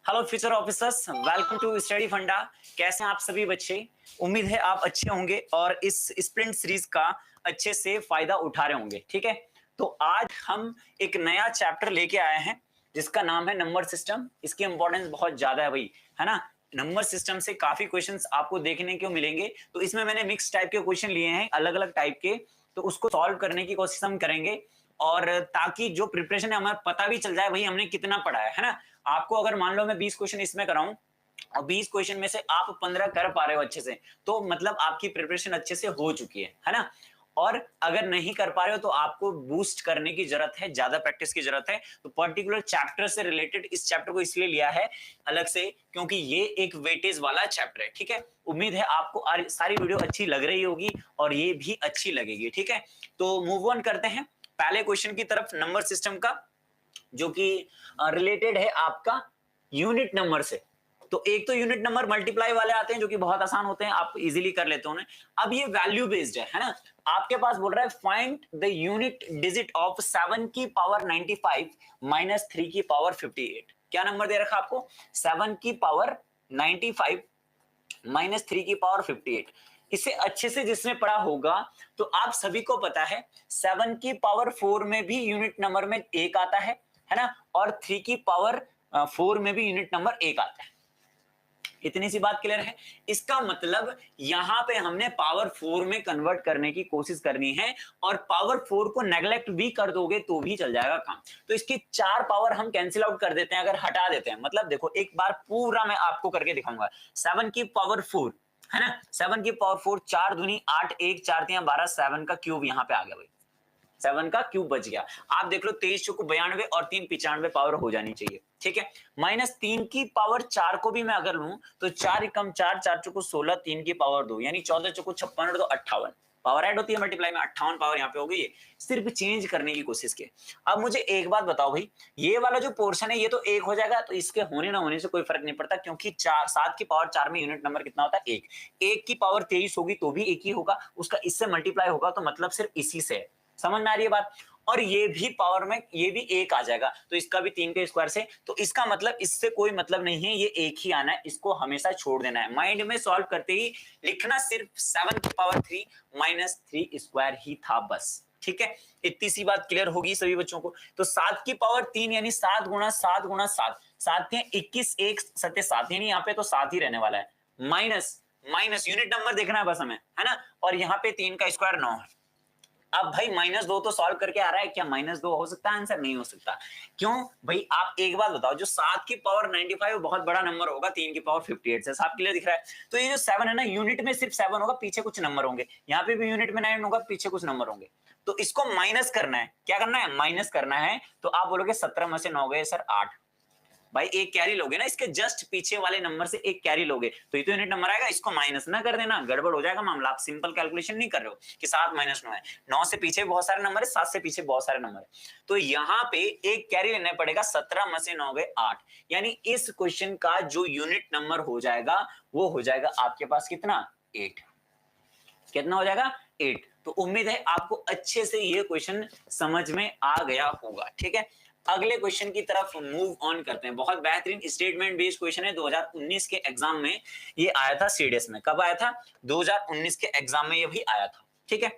Hello future officers, welcome to study funda. कैसे हैं आप सभी बच्चे? उम्मीद है आप अच्छे होंगे और इस स्प्रिंट सीरीज का अच्छे से फायदा उठा रहे होंगे। ठीक है, तो आज हम एक नया चैप्टर लेके आए हैं जिसका नाम है नंबर सिस्टम। इसकी इंपॉर्टेंस बहुत ज्यादा है भाई, है ना। नंबर सिस्टम से काफी क्वेश्चंस आपको देखने को मिलेंगे, तो इसमें मैंने मिक्स टाइप के क्वेश्चन लिए हैं, अलग अलग टाइप के। तो उसको सॉल्व करने की कोशिश हम करेंगे, और ताकि जो प्रिपरेशन है हमें पता भी चल जाए भाई हमने कितना पढ़ा है ना। आपको अगर मान लो मैं 20 क्वेश्चन इसमें कराऊं और 20 क्वेश्चन में से आप 15 कर पा रहे हो अच्छे से, तो मतलब आपकी प्रिपरेशन अच्छे से हो चुकी है ना। और अगर नहीं कर पा रहे हो तो आपको बूस्ट करने की जरूरत है, ज्यादा प्रैक्टिस की जरूरत है। तो पर्टिकुलर चैप्टर से रिलेटेड इस चैप्टर को इसलिए लिया है अलग से क्योंकि ये एक वेटेज वाला चैप्टर है। ठीक है, उम्मीद है आपको सारी वीडियो अच्छी लग रही होगी और ये भी अच्छी लगेगी। ठीक है, तो मूव ऑन करते हैं पहले क्वेश्चन की तरफ, नंबर सिस्टम का, जो कि रिलेटेड है आपका यूनिट नंबर से। तो एक तो यूनिट नंबर मल्टीप्लाई वाले आते हैं जो कि बहुत आसान होते हैं, आप इजीली कर लेते हो उन्हें। अब ये वैल्यू बेस्ड है ना। आपके पास बोल रहा है find the unit digit of 7 की पावर 95 माइनस 3 की पावर 58। क्या नंबर दे रखा आपको? 7 की पावर 95 माइनस 3 की पावर 58। इसे अच्छे से जिसने पढ़ा होगा तो आप सभी को पता है 7 की पावर 4 में भी यूनिट नंबर में एक आता है ना, और 3 की पावर 4 में भी यूनिट नंबर एक आता है। इतनी सी बात क्लियर है। इसका मतलब यहां पे हमने पावर 4 में कन्वर्ट करने की कोशिश करनी है, और पावर 4 को नेग्लेक्ट भी कर दोगे तो भी चल जाएगा काम। तो इसकी 4 पावर हम कैंसिल आउट कर देते हैं, अगर हटा देते हैं। मतलब देखो एक बार पूरा मैं आपको करके दिखाऊंगा। 7 की पावर 4 है ना, 7 की पावर 4, 4 दूनी 8, 1 4 3 12, 7 का क्यूब यहां पे आ गया भाई, 7 का क्यूब बच गया। आप देख लो 23 चौको 92 और 3 95 पावर हो जानी चाहिए। ठीक है, माइनस 3 की पावर 4 को भी मैं अगर लूं तो 4 एकम 4, 4 चौको 16, 3 की पावर 2 यानी 14 चौको 56 और 2 58 पावर ऐड होती है मल्टीप्लाई में, 58 पावर यहाँ पे हो गई है। सिर्फ चेंज करने की कोशिश की। अब मुझे एक बात बताओ भाई, ये वाला जो पोर्शन है ये तो एक हो जाएगा, तो इसके होने ना होने से कोई फर्क नहीं पड़ता, क्योंकि 7 की पावर 4 में यूनिट नंबर कितना होता है? एक। एक की पावर 23 होगी तो भी एक ही होगा, उसका इससे मल्टीप्लाई होगा, तो मतलब सिर्फ इसी से है। समझ में आ रही है बात? और ये भी पावर में ये भी एक आ जाएगा, तो इसका भी 3 के स्क्वायर से, तो इसका मतलब इससे कोई मतलब नहीं है, ये एक ही आना है, इसको हमेशा छोड़ देना है। माइंड में सॉल्व करते ही लिखना सिर्फ 7 की पावर 3 माइनस 3 स्क्वायर ही था बस। ठीक है, इतनी सी बात क्लियर होगी सभी बच्चों को। तो 7 की पावर 3 यानी 7 गुणा 7 गुणा 7, 7 के 21, 1 सत्य 7, यानी यहाँ पे तो 7 ही रहने वाला है। माइनस माइनस यूनिट नंबर देखना है बस हमें, है ना। और यहाँ पे 3 का स्क्वायर 9 है। अब भाई -2 तो सॉल्व करके आ रहा है, क्या -2 हो सकता है आंसर? नहीं हो सकता। क्यों भाई? आप एक बात बताओ, जो 7 की पावर 95 बहुत बड़ा नंबर होगा 3 की पावर 58 से, साफ क्लियर दिख रहा है। तो ये जो 7 है ना, यूनिट में सिर्फ 7 होगा, पीछे कुछ नंबर होंगे। यहाँ पे भी यूनिट में 9 होगा, पीछे कुछ नंबर होंगे। तो इसको माइनस करना है। क्या करना है? माइनस करना है। तो आप बोलोगे 17 में से 9 गए सर 8। भाई एक कैरी लोगे ना, इसके जस्ट पीछे वाले नंबर से एक कैरी लोगे तो ये तो यूनिट नंबर आएगा। इसको माइनस ना कर देना, गड़बड़ हो जाएगा मामला। आप सिंपल कैलकुलेशन नहीं कर रहे हो कि 7 माइनस 9 है, 9 से पीछे बहुत सारे नंबर है, 7 से पीछे बहुत सारे नंबर है। तो यहाँ पे एक कैरी लेना पड़ेगा, 17 में से 9 गए 8, यानी इस क्वेश्चन का जो यूनिट नंबर हो जाएगा वो हो जाएगा आपके पास कितना? 8। कितना हो जाएगा? 8। तो उम्मीद है आपको अच्छे से ये क्वेश्चन समझ में आ गया होगा। ठीक है, अगले क्वेश्चन की तरफ मूव ऑन करते हैं। बहुत बेहतरीन स्टेटमेंट बेस्ड क्वेश्चन है, 2019 के एग्जाम में ये आया था सीडीएस में। कब आया था? 2019 के एग्जाम में ये भी आया था। ठीक है,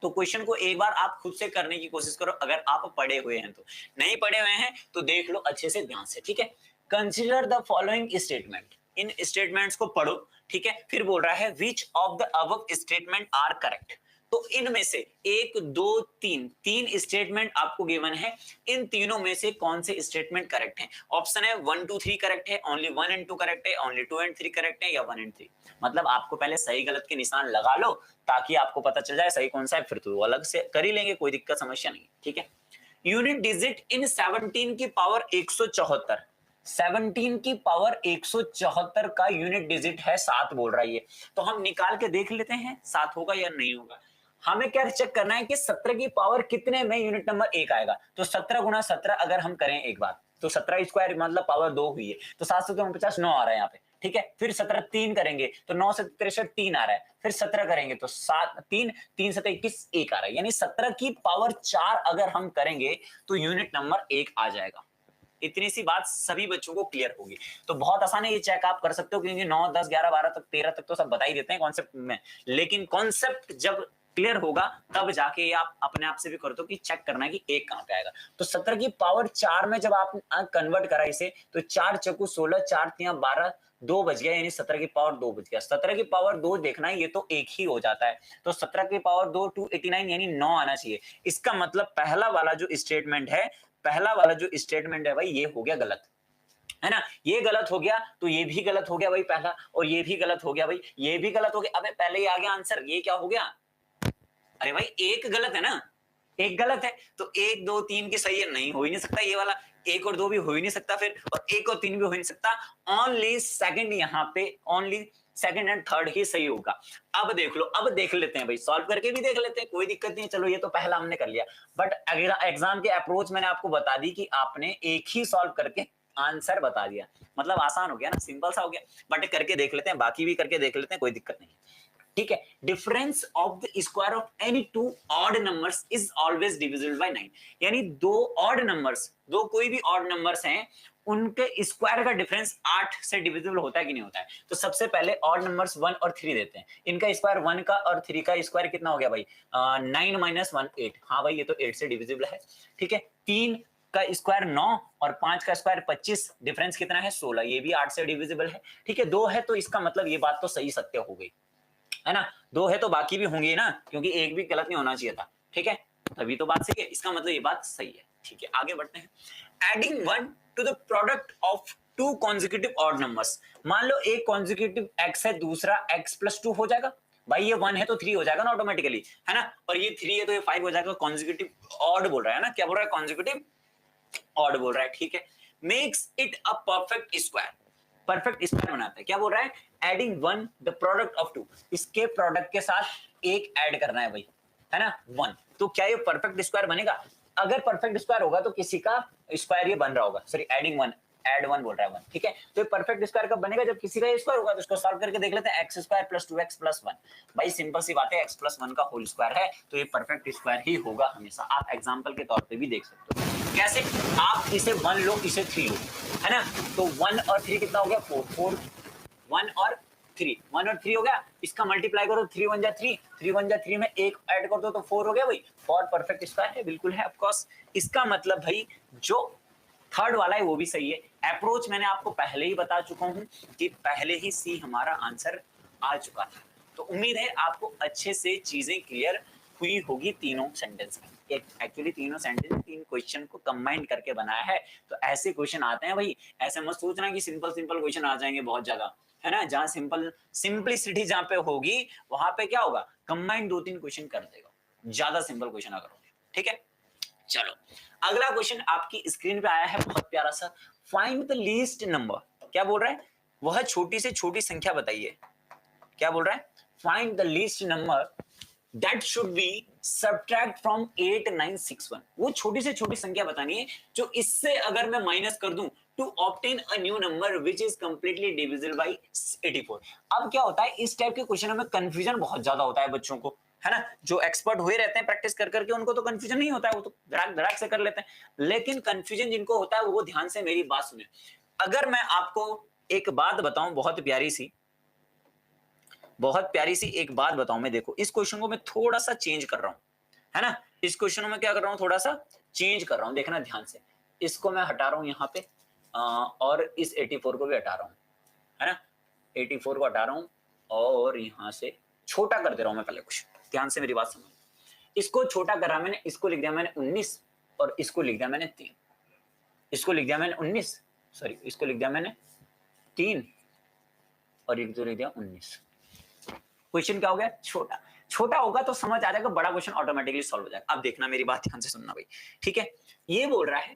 तो क्वेश्चन को एक बार आप खुद से करने की कोशिश करो, अगर आप पढ़े हुए हैं तो। नहीं पढ़े हुए हैं तो देख लो अच्छे से ध्यान से। ठीक है, कंसिडर द फॉलोइंग स्टेटमेंट। इन स्टेटमेंट्स को पढ़ो। ठीक है, फिर बोल रहा है which of the above statement are correct. तो इनमें से 1 2 3 तीन स्टेटमेंट आपको गिवन है, इन तीनों में से कौन से स्टेटमेंट करेक्ट हैं? ऑप्शन है 1 2 3 करेक्ट है, ओनली 1 एंड 2 करेक्ट है, ओनली 2 एंड 3 करेक्ट है, या 1 एंड 3। मतलब आपको पहले सही गलत के निशान लगा लो ताकि आपको पता चल जाए सही कौन सा है, फिर तो अलग से कर ही लेंगे, कोई दिक्कत समस्या नहीं। ठीक है, यूनिट डिजिट इन 17 की पावर 174। 17 की पावर 174 का यूनिट डिजिट है 7 बोल रहा है ये। तो हम निकाल के देख लेते हैं 7 होगा या नहीं होगा। हमें क्या चेक करना है कि 17 की पावर कितने में यूनिट नंबर 1 आएगा। तो 17 गुणा 17 अगर हम करें एक बार, तो 17 स्क्वायर मतलब पावर 2 हुई है, तो 749 9 आ रहा है यहाँ पे। ठीक है, फिर 17 3 करेंगे तो 9 से 63 3 आ रहा है, फिर 17 करेंगे तो 7 3 3 से 21 1 आ रहा है, यानी 17 की पावर 4 अगर हम करेंगे तो यूनिट नंबर 1 आ जाएगा। इतनी सी बात सभी बच्चों को क्लियर होगी। तो बहुत आसान है, ये चेक आप कर सकते हो, क्योंकि 9 10 11 12 तक 13 तक तो सब बता ही देते हैं कॉन्सेप्ट में, लेकिन कॉन्सेप्ट जब क्लियर होगा तब जाके आप अपने आप से भी कर दो कि चेक करना है कि एक कहां पे आएगा। तो 17 की पावर 4 में जब आप कन्वर्ट करा इसे, तो 4 चक्कू 16, 4 3 12, 2 बच गया, यानी 17 की पावर 2 बच गया। 17 की पावर 2 देखना है, ये तो एक ही हो जाता है, तो 17 की पावर 2 289 यानी 9 आना चाहिए। इसका मतलब पहला वाला जो स्टेटमेंट है, भाई ये हो गया गलत, है ना, ये गलत हो गया, तो ये भी गलत हो गया भाई पहला, और ये भी गलत हो गया भाई, ये भी गलत हो गया। अबे पहले ही आ गया आंसर, ये क्या हो गया, अरे भाई एक गलत है ना, एक गलत है, तो 1 2 3 की सही है, नहीं हो ही नहीं सकता ये वाला, 1 और 2 भी हो ही नहीं सकता फिर, और 1 और 3 भी हो ही नहीं सकता, ओनली सेकंड, यहाँ पे ओनली सेकंड एंड थर्ड ही सही होगा। अब देख लो, अब देख लेते हैं भाई, सॉल्व करके भी देख लेते हैं, कोई दिक्कत नहीं है। चलो ये तो पहला हमने कर लिया, बट अगला एग्जाम के अप्रोच मैंने आपको बता दी कि आपने एक ही सॉल्व करके आंसर बता दिया, मतलब आसान हो गया ना, सिंपल सा हो गया। बट करके देख लेते हैं, बाकी भी करके देख लेते हैं, कोई दिक्कत नहीं है, ठीक है। Difference of the square of any two odd numbers is always divisible by 9, यानी दो ऑड नंबर्स, दो कोई भी ऑड नंबर्स हैं, उनके स्क्वायर का डिफरेंस 8 से डिविजिबल होता है कि नहीं होता है। तो सबसे पहले ऑड नंबर्स 1 और 3 देते हैं, इनका स्क्वायर 1 का और 3 का स्क्वायर कितना हो गया भाई, 9 - 1 8, हाँ भाई ये तो 8 से डिविजिबल है, ठीक है। 3 का स्क्वायर 9 और 5 का स्क्वायर 25, डिफरेंस कितना है 16, ये भी 8 से डिविजिबल है, ठीक है। 2 है तो इसका मतलब ये बात तो सही सत्य हो गई, है ना, 2 है तो बाकी भी होंगे ना, क्योंकि एक भी गलत नहीं होना चाहिए था, ठीक है, तभी तो बात सही है, इसका मतलब ये बात सही है, ठीक है। आगे बढ़ते हैं। Adding 1 to the product of 2 consecutive odd numbers, मान लो एक कॉन्जिक्यूटिव x है, दूसरा x + 2 हो जाएगा, भाई ये 1 है तो 3 हो जाएगा ना ऑटोमेटिकली, है ना, और ये 3 है तो ये 5 हो जाएगा, कॉन्जिक्यूटिव ऑड बोल रहा है ना, क्या बोल रहा है, कॉन्जिक्यूटिव ऑड बोल रहा है, ठीक है। Makes it a perfect square, perfect square बनाता है, क्या बोल रहा है, एडिंग 1 द प्रोडक्ट ऑफ 2, इसके प्रोडक्ट के साथ एक ऐड करना है भाई, है ना 1, तो क्या ये परफेक्ट स्क्वायर बनेगा, अगर परफेक्ट स्क्वायर होगा तो किसी का स्क्वायर ये बन रहा होगा, सॉरी एडिंग 1, ऐड 1 बोल रहा है 1, ठीक है। तो ये परफेक्ट स्क्वायर कब बनेगा, जब किसी का स्क्वायर होगा, तो इसको सॉल्व करके देख लेते हैं, x² + 2x + 1, भाई सिंपल सी बात है, x + 1 का होल स्क्वायर है, तो ये परफेक्ट स्क्वायर ही होगा हमेशा। आप एग्जांपल के तौर पे भी देख सकते हो, कैसे, आप इसे 1 लो, इसे 3 लो, है ना, तो 1 और 3 कितना हो गया 4 4, 1 और 3 हो गया, इसका मल्टीप्लाई करो, 3 1 जा 3, 3 1 जा 3 में एक ऐड कर दो तो 4 हो गया भाई, 4 परफेक्ट स्क्वायर है, बिल्कुल है ऑफ कोर्स। इसका मतलब भाई जो थर्ड वाला है वो भी सही है। अप्रोच मैंने आपको पहले ही बता चुका हूं कि पहले ही सी हमारा आंसर आ चुका था, तो उम्मीद है आपको अच्छे से चीजें क्लियर हुई होगी तीनों सेंटेंस में। एक्चुअली तीनों सेंटेंस 3 क्वेश्चन को कंबाइन करके बनाया है, तो ऐसे क्वेश्चन आते हैं भाई, ऐसे मत सोचना कि सिंपल सिंपल क्वेश्चन आ जाएंगे बहुत ज्यादा, है ना, जहां सिंपलिसिटी जहां पे होगी वहां पे क्या होगा, कंबाइन 2-3 क्वेश्चन कर देगा, ज्यादा सिंपल क्वेश्चन अगर होंगे, ठीक है। चलो अगला क्वेश्चन आपकी स्क्रीन पे आया है, बहुत प्यारा सा, फाइंड द लीस्ट नंबर, क्या बोल रहा है, वह छोटी से छोटी संख्या बताइए, क्या बोल रहा है, find the least number that should be subtract from 8961, वो छोटी से छोटी संख्या बतानी है जो इससे अगर मैं माइनस कर दूं to obtain a new number which is completely divisible by 84। अब क्या होता है, इस टाइप के क्वेश्चनों में कंफ्यूजन बहुत ज्यादा होता है बच्चों को, है ना, जो एक्सपर्ट हुए रहते हैं प्रैक्टिस कर करके उनको तो कंफ्यूजन नहीं होता है, वो तो धड़ाक धड़ाक से कर लेते हैं, लेकिन कंफ्यूजन जिनको होता है वो ध्यान से मेरी बात सुने। अगर मैं आपको एक बात बताऊं, बहुत प्यारी सी एक बात बताऊं मैं, देखो इस क्वेश्चन को मैं थोड़ा सा चेंज कर रहा हूं, है ना, इस क्वेश्चन में क्या कर रहा हूं, थोड़ा सा चेंज कर रहा हूं, देखना ध्यान से, इसको मैं हटा रहा हूं यहाँ पे, और इस 84 को भी हटा रहा हूं, है ना, 84 को हटा रहा हूं और यहाँ से छोटा कर दे रहा हूं मैं, पहले कुछ ध्यान से मेरी बात समझ, इसको छोटा कर रहा मैंने, इसको लिख दिया मैंने 19 और इसको लिख दिया मैंने 3, इसको लिख दिया मैंने 19, सॉरी इसको लिख दिया मैंने 3 और एक जो लिख दिया 19। क्वेश्चन क्या हो गया, छोटा, छोटा होगा तो समझ आ जाएगा, बड़ा क्वेश्चन ऑटोमेटिकली सॉल्व हो जाएगा। अब देखना मेरी बात ध्यान से सुनना भाई, ठीक है। ये बोल रहा है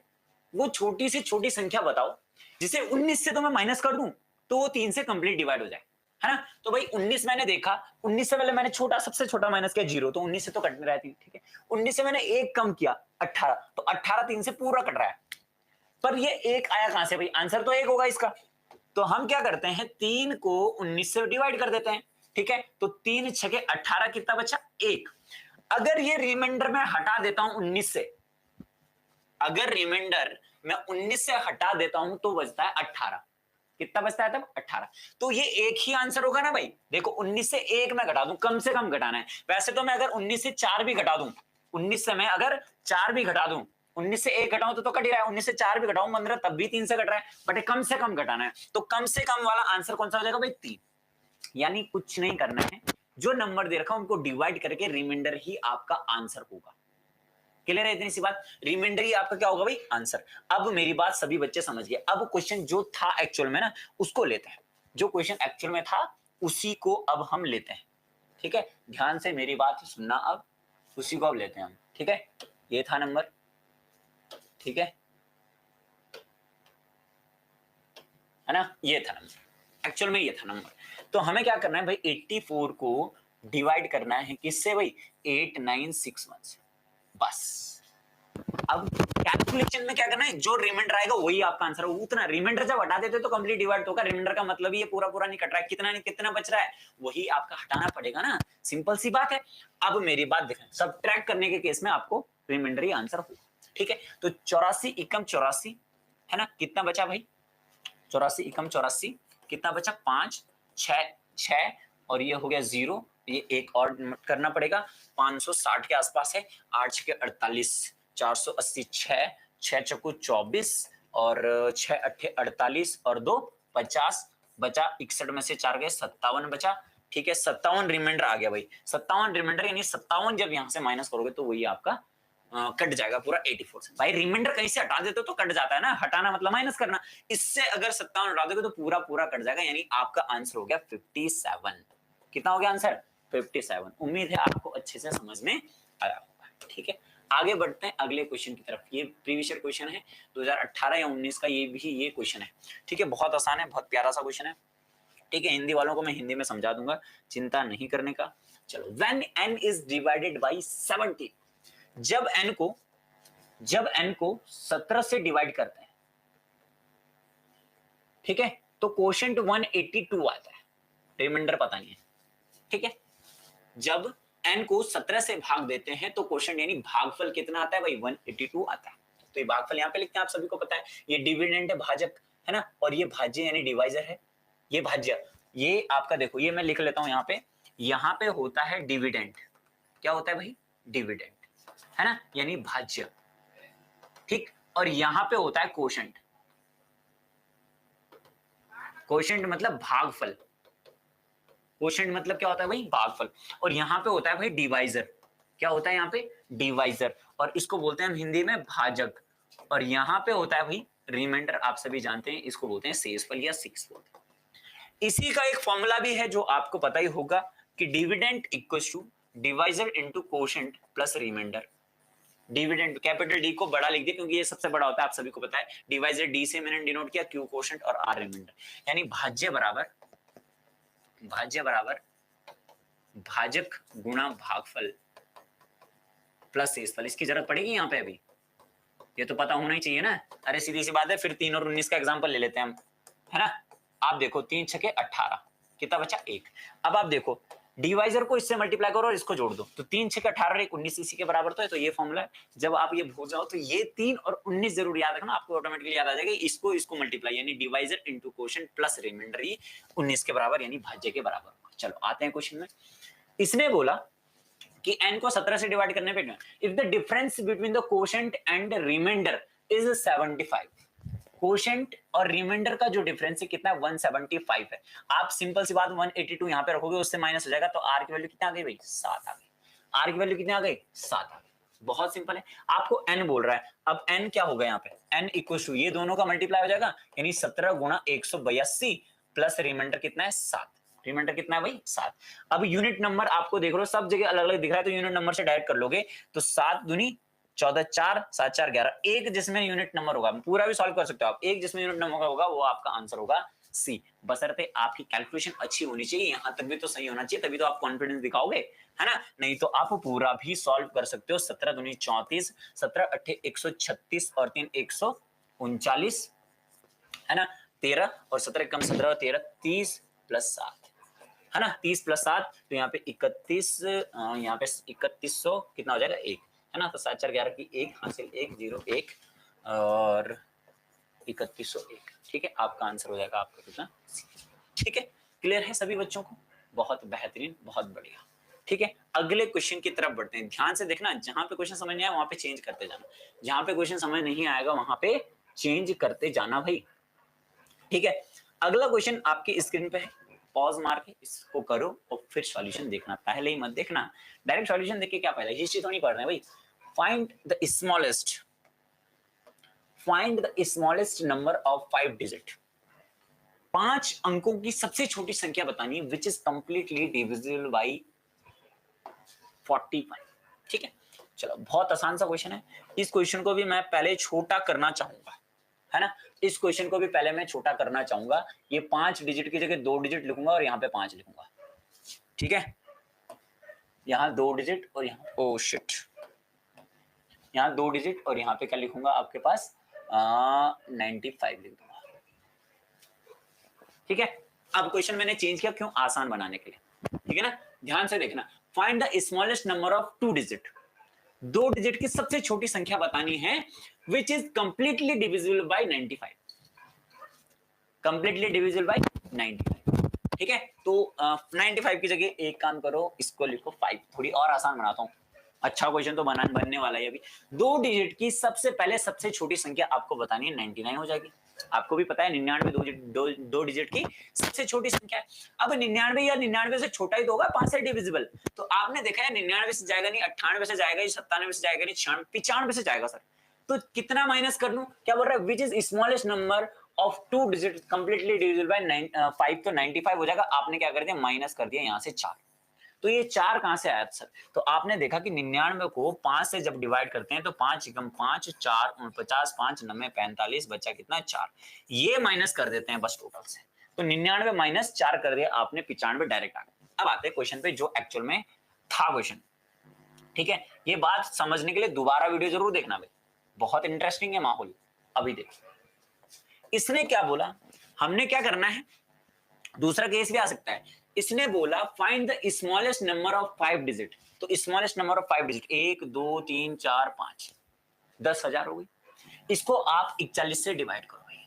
वो छोटी से छोटी संख्या बताओ जिसे 19 से तो मैं माइनस कर दूं तो वो 3 से कंप्लीट डिवाइड हो जाए, है ना, तो भाई 19 मैंने देखा, 19 से पहले मैंने छोटा, सबसे छोटा माइनस किया 0, तो 19 से तो कट नहीं रहा है, ठीक है। 19 से मैंने एक कम किया 18, तो 18 3 से पूरा कट रहा है, पर ये एक आया कहां से भाई, आंसर तो एक होगा इसका, तो हम क्या करते हैं 3 को 19 से डिवाइड कर देते हैं, ठीक है, तो 3 छके 18, कितना बचा 1। अगर ये रिमाइंडर में हटा देता हूं 19 से, अगर रिमाइंडर मैं 19 से हटा देता हूं तो बचता है 18। कितना बचता है तब 18। तो ये एक ही आंसर होगा ना भाई। देखो 19 से 1 मैं घटा दूं, कम से कम घटाना है। वैसे तो मैं अगर 19 से 4 भी घटा दूं, 19 से मैं अगर 4 भी घटा दूं, 19 से 1 घटाऊं तो कट ही रहा है, 19 से 4 भी घटाऊं 15 तब भी 3 से कट रहा है, बट कम से कम घटाना है। तो कम से कम वाला आंसर कौन सा हो जाएगा भाई 3। यानी कुछ नहीं करना है, जो नंबर दे रखा है उनको डिवाइड करके रिमाइंडर ही आपका आंसर होगा। क्लियर है इतनी सी बात। रिमाइंडर ही आपका क्या होगा भाई आंसर। अब मेरी बात सभी बच्चे समझ गए। अब क्वेश्चन जो था एक्चुअल में ना उसको लेते हैं, जो क्वेश्चन एक्चुअल में था उसी को अब हम लेते हैं। ठीक है, ध्यान से मेरी बात सुनना, अब उसी को अब लेते हैं हम। ठीक है, ये था नंबर, ठीक है ना, ये था नंबर, एक्चुअल में ये था नंबर। तो हमें क्या करना है भाई, 84 को डिवाइड करना है किससे भाई, 8961 से, बस। अब कैलकुलेशन में क्या करना है, जो रिमाइंडर आएगा वही आपका आंसर होगा। उतना रिमाइंडर जब हटा देते तो कंप्लीट डिवाइड होगा। रिमाइंडर का मतलब ये पूरा पूरा नहीं कट रहा है, कितना नहीं कितना बच रहा है वही आपका हटाना पड़ेगा ना, सिंपल सी बात है। अब मेरी बात देखें, सबट्रैक्ट करने के केस में आपको रिमाइंडर ही आंसर होगा। ठीक है, तो 84 एकम 84 है ना, कितना बचा भाई 84 एकम 84 कितना बचा 5 6 और ये हो गया 0, ये एक और करना पड़ेगा, 560 के आसपास है, 8 6 48, 480, 6 चक्कू 24 और 6 अट्ठे 48 और 2 50 बचा, 61 में से 4 गए 57 बचा। ठीक है, 57 रिमाइंडर आ गया भाई। 57 रिमाइंडर यानी 57 जब यहां से माइनस करोगे तो वही आपका कट जाएगा पूरा 84 से। भाई रिमाइंडर कहीं से हटा देते हो तो कट जाता है ना, हटाना मतलब माइनस करना। इससे अगर 57 हटा दोगे तो पूरा पूरा कट जाएगा, यानी आपका आंसर हो गया 57। कितना हो गया आंसर 57। उम्मीद है आपको अच्छे से समझ में आया होगा। ठीक है, आगे बढ़ते हैं अगले क्वेश्चन की तरफ। ये प्रीवियस ईयर क्वेश्चन है 2018 या 19 का, ये क्वेश्चन है। ठीक है, बहुत आसान है, बहुत प्यारा सा क्वेश्चन है। ठीक है, हिंदी वालों को मैं हिंदी में समझा दूंगा, चिंता नहीं करने का। चलो, when n is divided by 70, जब n को 17 से डिवाइड करते हैं, ठीक है, तो क्वोशिएंट 182 आता है, रिमाइंडर पता नहीं है। ठीक है, जब n को 17 से भाग देते हैं तो क्वोशिएंट यानी भागफल कितना आता है भाई 182 आता है। तो ये भागफल यहां पे लिखते हैं, आप सभी को पता है, ये डिविडेंड है, भाजक है ना, और ये भाज्य यानी डिवाइजर है, ये भाज्य। ये आपका देखो, ये मैं लिख लेता हूं यहां पे होता है डिविडेंड। क्या होता है भाई डिविडेंड, है ना, यानी भाज्य। ठीक, और यहां पे होता है क्वोशिएंट। क्वोशिएंट मतलब भागफल, क्वोशिएंट मतलब क्या होता है भाई भागफल। और यहां पे होता है भाई डिवाइजर। क्या होता है यहाँ पे डिवाइजर, और इसको बोलते हैं हम हिंदी में भाजक। और यहाँ पे होता है भाई रिमाइंडर, आप सभी जानते हैं, इसको बोलते हैं शेषफल या शेषफल। इसी का एक फॉर्मूला भी है जो आपको पता ही होगा कि dividend equals to divisor into quotient plus remainder. Dividend capital D को बड़ा लिख दिया क्योंकि ये सबसे बड़ा होता है, आप सभी को पता है। डिवाइजर डी से मैंने डिनोट किया, क्यू क्वोशिएंट और आर रिमाइंडर। यानी भाज्य बराबर भाजक गुणा भागफल प्लस शेषफल। इसकी जरूरत पड़ेगी यहाँ पे अभी, ये तो पता होना ही चाहिए ना। अरे सीधी सी बात है, फिर 3 और 19 का एग्जांपल ले लेते हैं हम, है ना। आप देखो 3 छके 18, कितना बचा 1। अब आप देखो डिवाइजर को इससे मल्टीप्लाई करो और इसको जोड़ दो, तो 3 छके 18 और 1 19 इसी के बराबर तो है। तो ये फॉर्मूला है, जब आप ये भूल जाओ तो ये 3 और 19 जरूर याद रखना, आपको ऑटोमेटिकली याद आ जाएगा। इसको मल्टीप्लाई यानी divisor into quotient plus remainder ही 19 के बराबर यानी भाज्य के बराबर। चलो आते हैं क्वेश्चन में। इसने बोला कि n को 17 से डिवाइड करने पे if the difference between the quotient and remainder is 75, quotient और रिमाइंडर का जो डिफरेंस है कितना है 175 है। आप सिंपल सी बात 182 यहां पे रखोगे, उससे माइनस हो जाएगा, तो r की वैल्यू कितना आ गई भाई 7 आ गई। r की वैल्यू कितनी आ गई 7 आ गई। बहुत सिंपल है, आपको n बोल रहा है। अब n क्या होगा यहाँ पे, n इक्वल टू ये दोनों का मल्टीप्लाई हो जाएगा, यानी 17 गुणा 182 प्लस रिमाइंडर कितना है 7। रिमाइंडर कितना है भाई 7। अब यूनिट नंबर आपको देख रहे हो सब जगह अलग अलग दिख रहा है, तो यूनिट नंबर से डायरेक्ट कर लोगे, तो 7 दूनी 14, 4 7 4 11, एक जिसमें यूनिट नंबर होगा, पूरा भी सॉल्व कर सकते हो आप, एक जिसमें यूनिट नंबर होगा वो आपका आंसर होगा सी। बशर्ते आपकी कैलकुलेशन अच्छी होनी चाहिए, यहां तक भी तो सही होना चाहिए, तभी तो आप कॉन्फिडेंस दिखाओगे, है ना। नहीं तो आप पूरा भी सॉल्व कर सकते हो। 17 दूनी 34, 17 अट्ठे 136 और 3 139, है ना। 13 और 17 कम 17 और 13 30 प्लस 7, है ना, 30 प्लस 7, तो यहाँ पे 31, यहाँ पे 3100 कितना हो जाएगा 1, है ना। तो 7 4 11 की 1 हासिल 1 0 1 और 3101। ठीक है, आपका आंसर हो जाएगा आपका कितना, ठीक है। क्लियर है सभी बच्चों को? बहुत बेहतरीन, बहुत बढ़िया। ठीक है, अगले क्वेश्चन की तरफ बढ़ते हैं। ध्यान से देखना, जहां पे क्वेश्चन समझ नहीं आया वहां पे चेंज करते जाना, जहां पे क्वेश्चन समझ नहीं आएगा वहां पे चेंज करते जाना भाई। ठीक है, अगला क्वेश्चन आपकी स्क्रीन पे है, पॉज मार के इसको करो और फिर सॉल्यूशन देखना, पहले ही मत देखना। डायरेक्ट सॉल्यूशन देख के क्या फायदा, हिस्ट्री तो नहीं पढ़ रहे हैं भाई। Find the smallest number of 5 digit. 5 अंकों की सबसे छोटी संख्या बतानी है which is completely divisible by 45। ठीक है, चलो बहुत आसान सा क्वेश्चन है। इस क्वेश्चन को भी मैं पहले छोटा करना चाहूंगा, है ना। इस क्वेश्चन को भी पहले मैं छोटा करना चाहूंगा। ये 5 डिजिट की जगह 2 डिजिट लिखूंगा और यहाँ पे 5 लिखूंगा। ठीक है, यहाँ 2 डिजिट और यहाँ ओ शिट, यहाँ 2 डिजिट और यहाँ पे क्या लिखूंगा आपके पास 95 लिख दूंगा। ठीक है, अब क्वेश्चन मैंने चेंज किया, क्यों? आसान बनाने के लिए। ठीक है ना, ध्यान से देखना। Find the smallest number of 2 digit. 2 digit की सबसे छोटी संख्या बतानी है which is completely divisible bye 95। Completely divisible bye 95। ठीक है, तो 95 की जगह एक काम करो, इसको लिखो 5। थोड़ी और आसान बनाता हूं, अच्छा क्वेश्चन तो बनने वाला है अभी। 2 डिजिट की सबसे पहले सबसे छोटी संख्या आपको बतानी है, 99 हो जाएगी। आपको भी पता है 99 दो डिजिट की सबसे छोटी संख्या है। अब 99 या 99 से छोटा ही तो होगा 5 से डिविजिबल। तो आपने देखा है 99 से जाएगा नहीं, 98 से जाएगा, 97 से जाएगा नहीं, 95 से जाएगा सर। तो कितना माइनस कर लूं? क्या बोल रहा है, which is smallest number of 2 digit completely divisible bye 5, तो 95 हो जाएगा। आपने क्या कर दिया, माइनस कर दिया यहाँ से 4। तो ये 4 कहां से आया सर? तो आपने देखा कि 99 को 5 से जब डिवाइड करते हैं तो 5 एकम 5, 4 49, 5 90 45, बचा कितना 4। ये माइनस कर देते हैं बस टोटल से। तो 99 माइनस 4 कर दिया आपने, 95 डायरेक्ट आ गया। अब आते हैं क्वेश्चन पे जो एक्चुअल में था क्वेश्चन। ठीक है, ये बात समझने के लिए दोबारा वीडियो जरूर देखना भाई, बहुत इंटरेस्टिंग है माहौल। अभी देखो इसने क्या बोला, हमने क्या करना है, दूसरा केस भी आ सकता है। इसने बोला find the smallest number of 5 digit. तो स्मॉलेस्ट नंबर ऑफ 5 डिजिट 1 2 3 4 5, 10,000 हो गई। इसको आप 41 से डिवाइड करो भाई।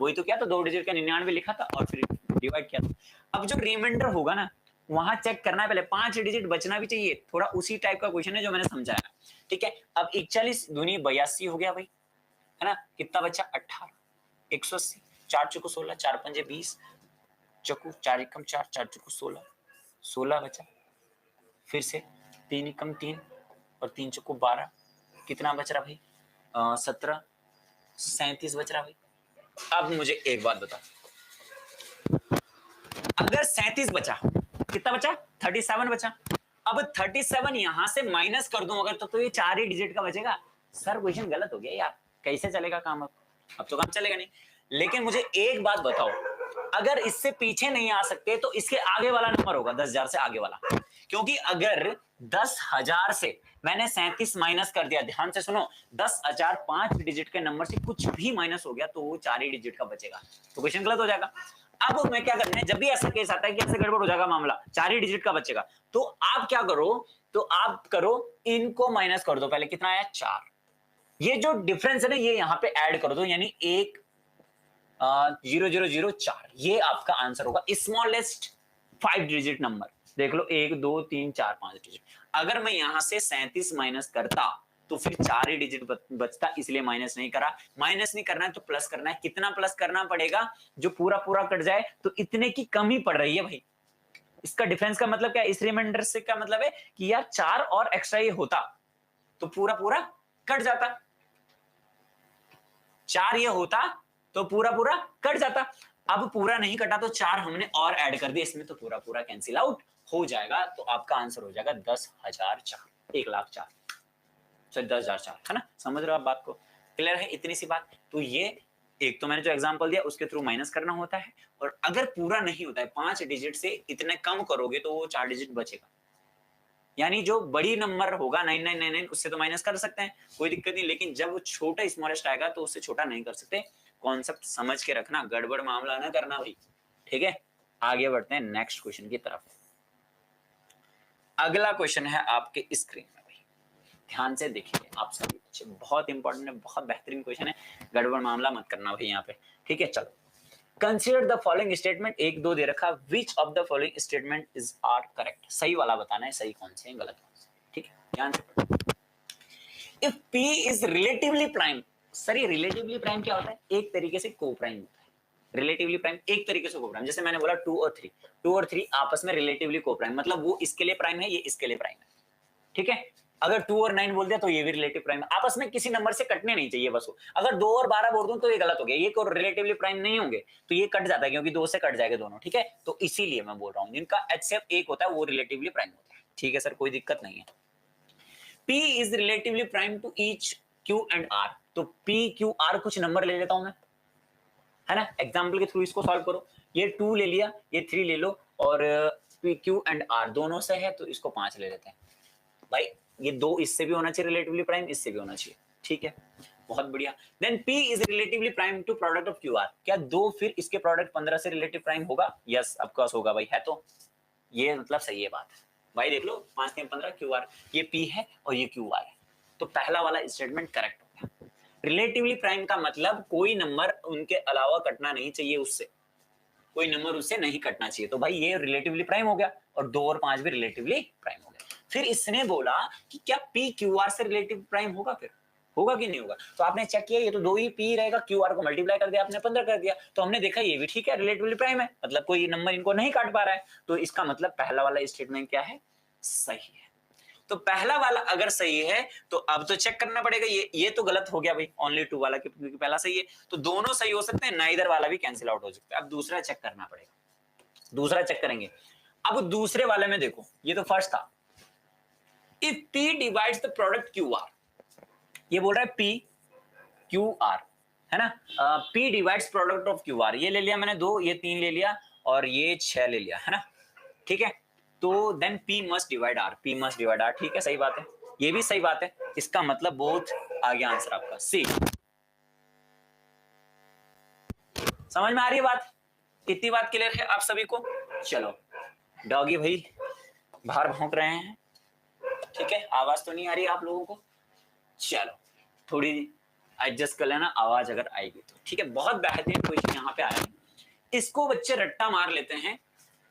वही तो क्या था, 2 डिजिट का 99 लिखा था और फिर डिवाइड किया था। अब जो रिमाइंडर होगा ना, वहां चेक करना है पहले, 5 डिजिट बचना भी चाहिए। थोड़ा उसी टाइप का क्वेश्चन है जो मैंने समझाया। ठीक है, अब 41 दूनी 82 हो गया भाई, है ना। कितना बचा 18, 180, 4 चौको 16, 4 पंजे 20, चकू 4 एकम 4, 4 चकू 16, 16 बचा। फिर से 3 एकम 3 और 3 चकू 12, कितना बच रहा भाई 17, 37 बच रहा भाई। अब मुझे एक बात बताओ, अगर 37 बचा, कितना बचा 37 बचा। अब 37 यहां से माइनस कर दूं अगर, तो ये 4 ही डिजिट का बचेगा। सर क्वेश्चन गलत हो गया यार, कैसे चलेगा काम? अब तो काम चलेगा नहीं। लेकिन मुझे एक बात बताओ, अगर इससे पीछे नहीं आ सकते तो इसके आगे वाला नंबर होगा 10,000 से आगे वाला। क्योंकि अगर 10,000 से मैंने 37 माइनस कर दिया, ध्यान से सुनो, 10,000 5 डिजिट के नंबर से कुछ भी माइनस हो गया तो वो 4 ही डिजिट का बचेगा, तो क्वेश्चन गलत हो जाएगा। अब मैं क्या करना है, जब भी ऐसा केस आता है कि ऐसे गड़बड़ हो जाएगा मामला, 4 ही डिजिट का बचेगा, तो आप क्या करो, तो आप करो इनको माइनस कर दो पहले। कितना आया 4। ये जो डिफरेंस है ना, ये यहां पे ऐड कर दो, यानी 1 0004, ये आपका आंसर होगा स्मॉलेस्ट 5 डिजिट नंबर। देख लो 1 2 3 4 5 डिजिट। अगर मैं यहां से 37 माइनस करता तो फिर 4 ही डिजिट बचता, इसलिए माइनस नहीं करा। माइनस नहीं करना है तो प्लस करना है। कितना प्लस करना पड़ेगा, जो पूरा पूरा कट जाए, तो इतने की कमी पड़ रही है भाई। इसका डिफरेंस का मतलब क्या, इस रिमाइंडर से क्या मतलब है कि यार 4 और एक्स्ट्रा ये होता तो पूरा पूरा कट जाता, 4 ये होता तो पूरा पूरा कट जाता। अब पूरा नहीं कटा तो 4 हमने और ऐड कर दिया इसमें, तो पूरा पूरा कैंसिल आउट हो जाएगा। तो आपका आंसर हो जाएगा 10,004, 1,04, सॉरी 10,004, है ना। समझ रहे हो आप बात को? क्लियर है इतनी सी बात? तो ये एक तो मैंने जो एग्जांपल दिया उसके थ्रू माइनस करना होता है, और अगर पूरा नहीं होता है 5 डिजिट से इतने कम करोगे तो वो 4 डिजिट बचेगा। यानी जो बड़ी नंबर होगा 9999 उससे तो माइनस कर सकते हैं, कोई दिक्कत नहीं, लेकिन जब वो छोटा स्मॉलेस्ट आएगा तो उससे छोटा नहीं कर सकते। कॉन्सेप्ट समझ के रखना, गड़बड़ मामला ना करना भाई। ठीक है, आगे बढ़ते हैं नेक्स्ट क्वेश्चन की तरफ। अगला क्वेश्चन है आपके स्क्रीन में भाई, ध्यान से देखिए आप सभी। बहुत इंपॉर्टेंट है, बहुत बेहतरीन क्वेश्चन है, गड़बड़ मामला मत करना भाई यहाँ पे, ठीक है। चलो, कंसिडर द फॉलोइंग स्टेटमेंट, एक दो दे रखा, which of the following statement is are correct, सही वाला बताना है, सही कौन से हैं, गलत कौन से, ठीक है, ध्यान से। If P is relatively prime, sir ये रिलेटिवली प्राइम क्या होता है, एक तरीके से को प्राइम होता है, रिलेटिवली प्राइम एक तरीके से को प्राइम, जैसे मैंने बोला 2 और 3, 2 और 3 आपस में रिलेटिवली को प्राइम, मतलब वो इसके लिए प्राइम है, ये इसके लिए प्राइम है, ठीक है। अगर 2 और 9 बोल दिया तो ये भी रिलेटिव प्राइम है, आपस में किसी नंबर से कटने नहीं चाहिए बस वो। अगर 2 और 12 बोल दूं तो ये गलत हो गया, ये को रिलेटिवली प्राइम नहीं होंगे, तो ये कट जाता है क्योंकि 2 से कट जाएगा दोनों, ठीक है। तो इसीलिए मैं बोल रहा हूं जिनका HCF एक होता है वो रिलेटिवली प्राइम होता है, ठीक है सर, कोई दिक्कत नहीं है। P is relatively prime to each Q and R, तो P Q R कुछ नंबर ले लेता हूं मैं, है ना, एग्जाम्पल के थ्रू इसको सॉल्व करो, ये 2 ले लिया, ये 3 ले लो, और P Q एंड R दोनों से है तो इसको 5 ले लेते हैं भाई, ये 2 इससे भी होना चाहिए रिलेटिवली प्राइम, इससे भी होना चाहिए, ठीक है, बहुत बढ़िया। Then P is relatively prime to product of QR, क्या 2 फिर इसके प्रोडक्ट 15 से रिलेटिव प्राइम होगा, यस ऑफ कोर्स होगा भाई, है तो ये मतलब सही है बात भाई, देख लो 5 3 15 QR, ये P है और ये QR है, तो पहला वाला स्टेटमेंट करेक्ट हो गया। रिलेटिवली प्राइम का मतलब कोई नंबर उनके अलावा कटना नहीं चाहिए, उससे कोई नंबर उससे नहीं कटना चाहिए, तो भाई ये रिलेटिवली प्राइम हो गया, और 2 और 5 भी रिलेटिवली प्राइम हो गया। फिर इसने बोला कि क्या P QR से रिलेटिव प्राइम होगा, फिर होगा कि नहीं होगा, तो आपने चेक किया, ये तो 2 ही P रहेगा, QR को मल्टीप्लाई कर दिया आपने 15 कर दिया, तो हमने देखा ये भी ठीक है, रिलेटिवली प्राइम है, मतलब कोई नंबर इनको नहीं काट पा रहा है, तो इसका मतलब पहला वाला स्टेटमेंट क्या है, सही है। तो पहला वाला अगर सही है तो अब तो चेक करना पड़ेगा, ये तो गलत हो गया भाई, ओनली 2 वाला, क्योंकि पहला सही है, तो दोनों सही हो सकते हैं, नाइदर वाला भी कैंसिल आउट हो सकता है। अब दूसरा चेक करना पड़ेगा, दूसरा चेक करेंगे। अब दूसरे वाले में देखो, ये तो फर्स्ट था, if P divides the product QR, ये बोल रहा है P QR, है ना, P divides product of QR, ये ले लिया मैंने 2, ये 3 ले लिया, और ये 6 ले लिया, है ना, ठीक है, तो then P must divide R, P must divide R, ठीक है, सही बात है, ये भी सही बात है, इसका मतलब बहुत आ गया आंसर आपका सी। समझ में आ रही है बात, इतनी बात क्लियर है आप सभी को। चलो, डॉगी भाई बाहर भौंक रहे हैं, ठीक है, आवाज तो नहीं आ रही आप लोगों को, चलो थोड़ी एडजस्ट कर लेना आवाज अगर आएगी तो, ठीक है। बहुत बेहतरीन क्वेश्चन यहाँ पे आया है, इसको बच्चे रट्टा मार लेते हैं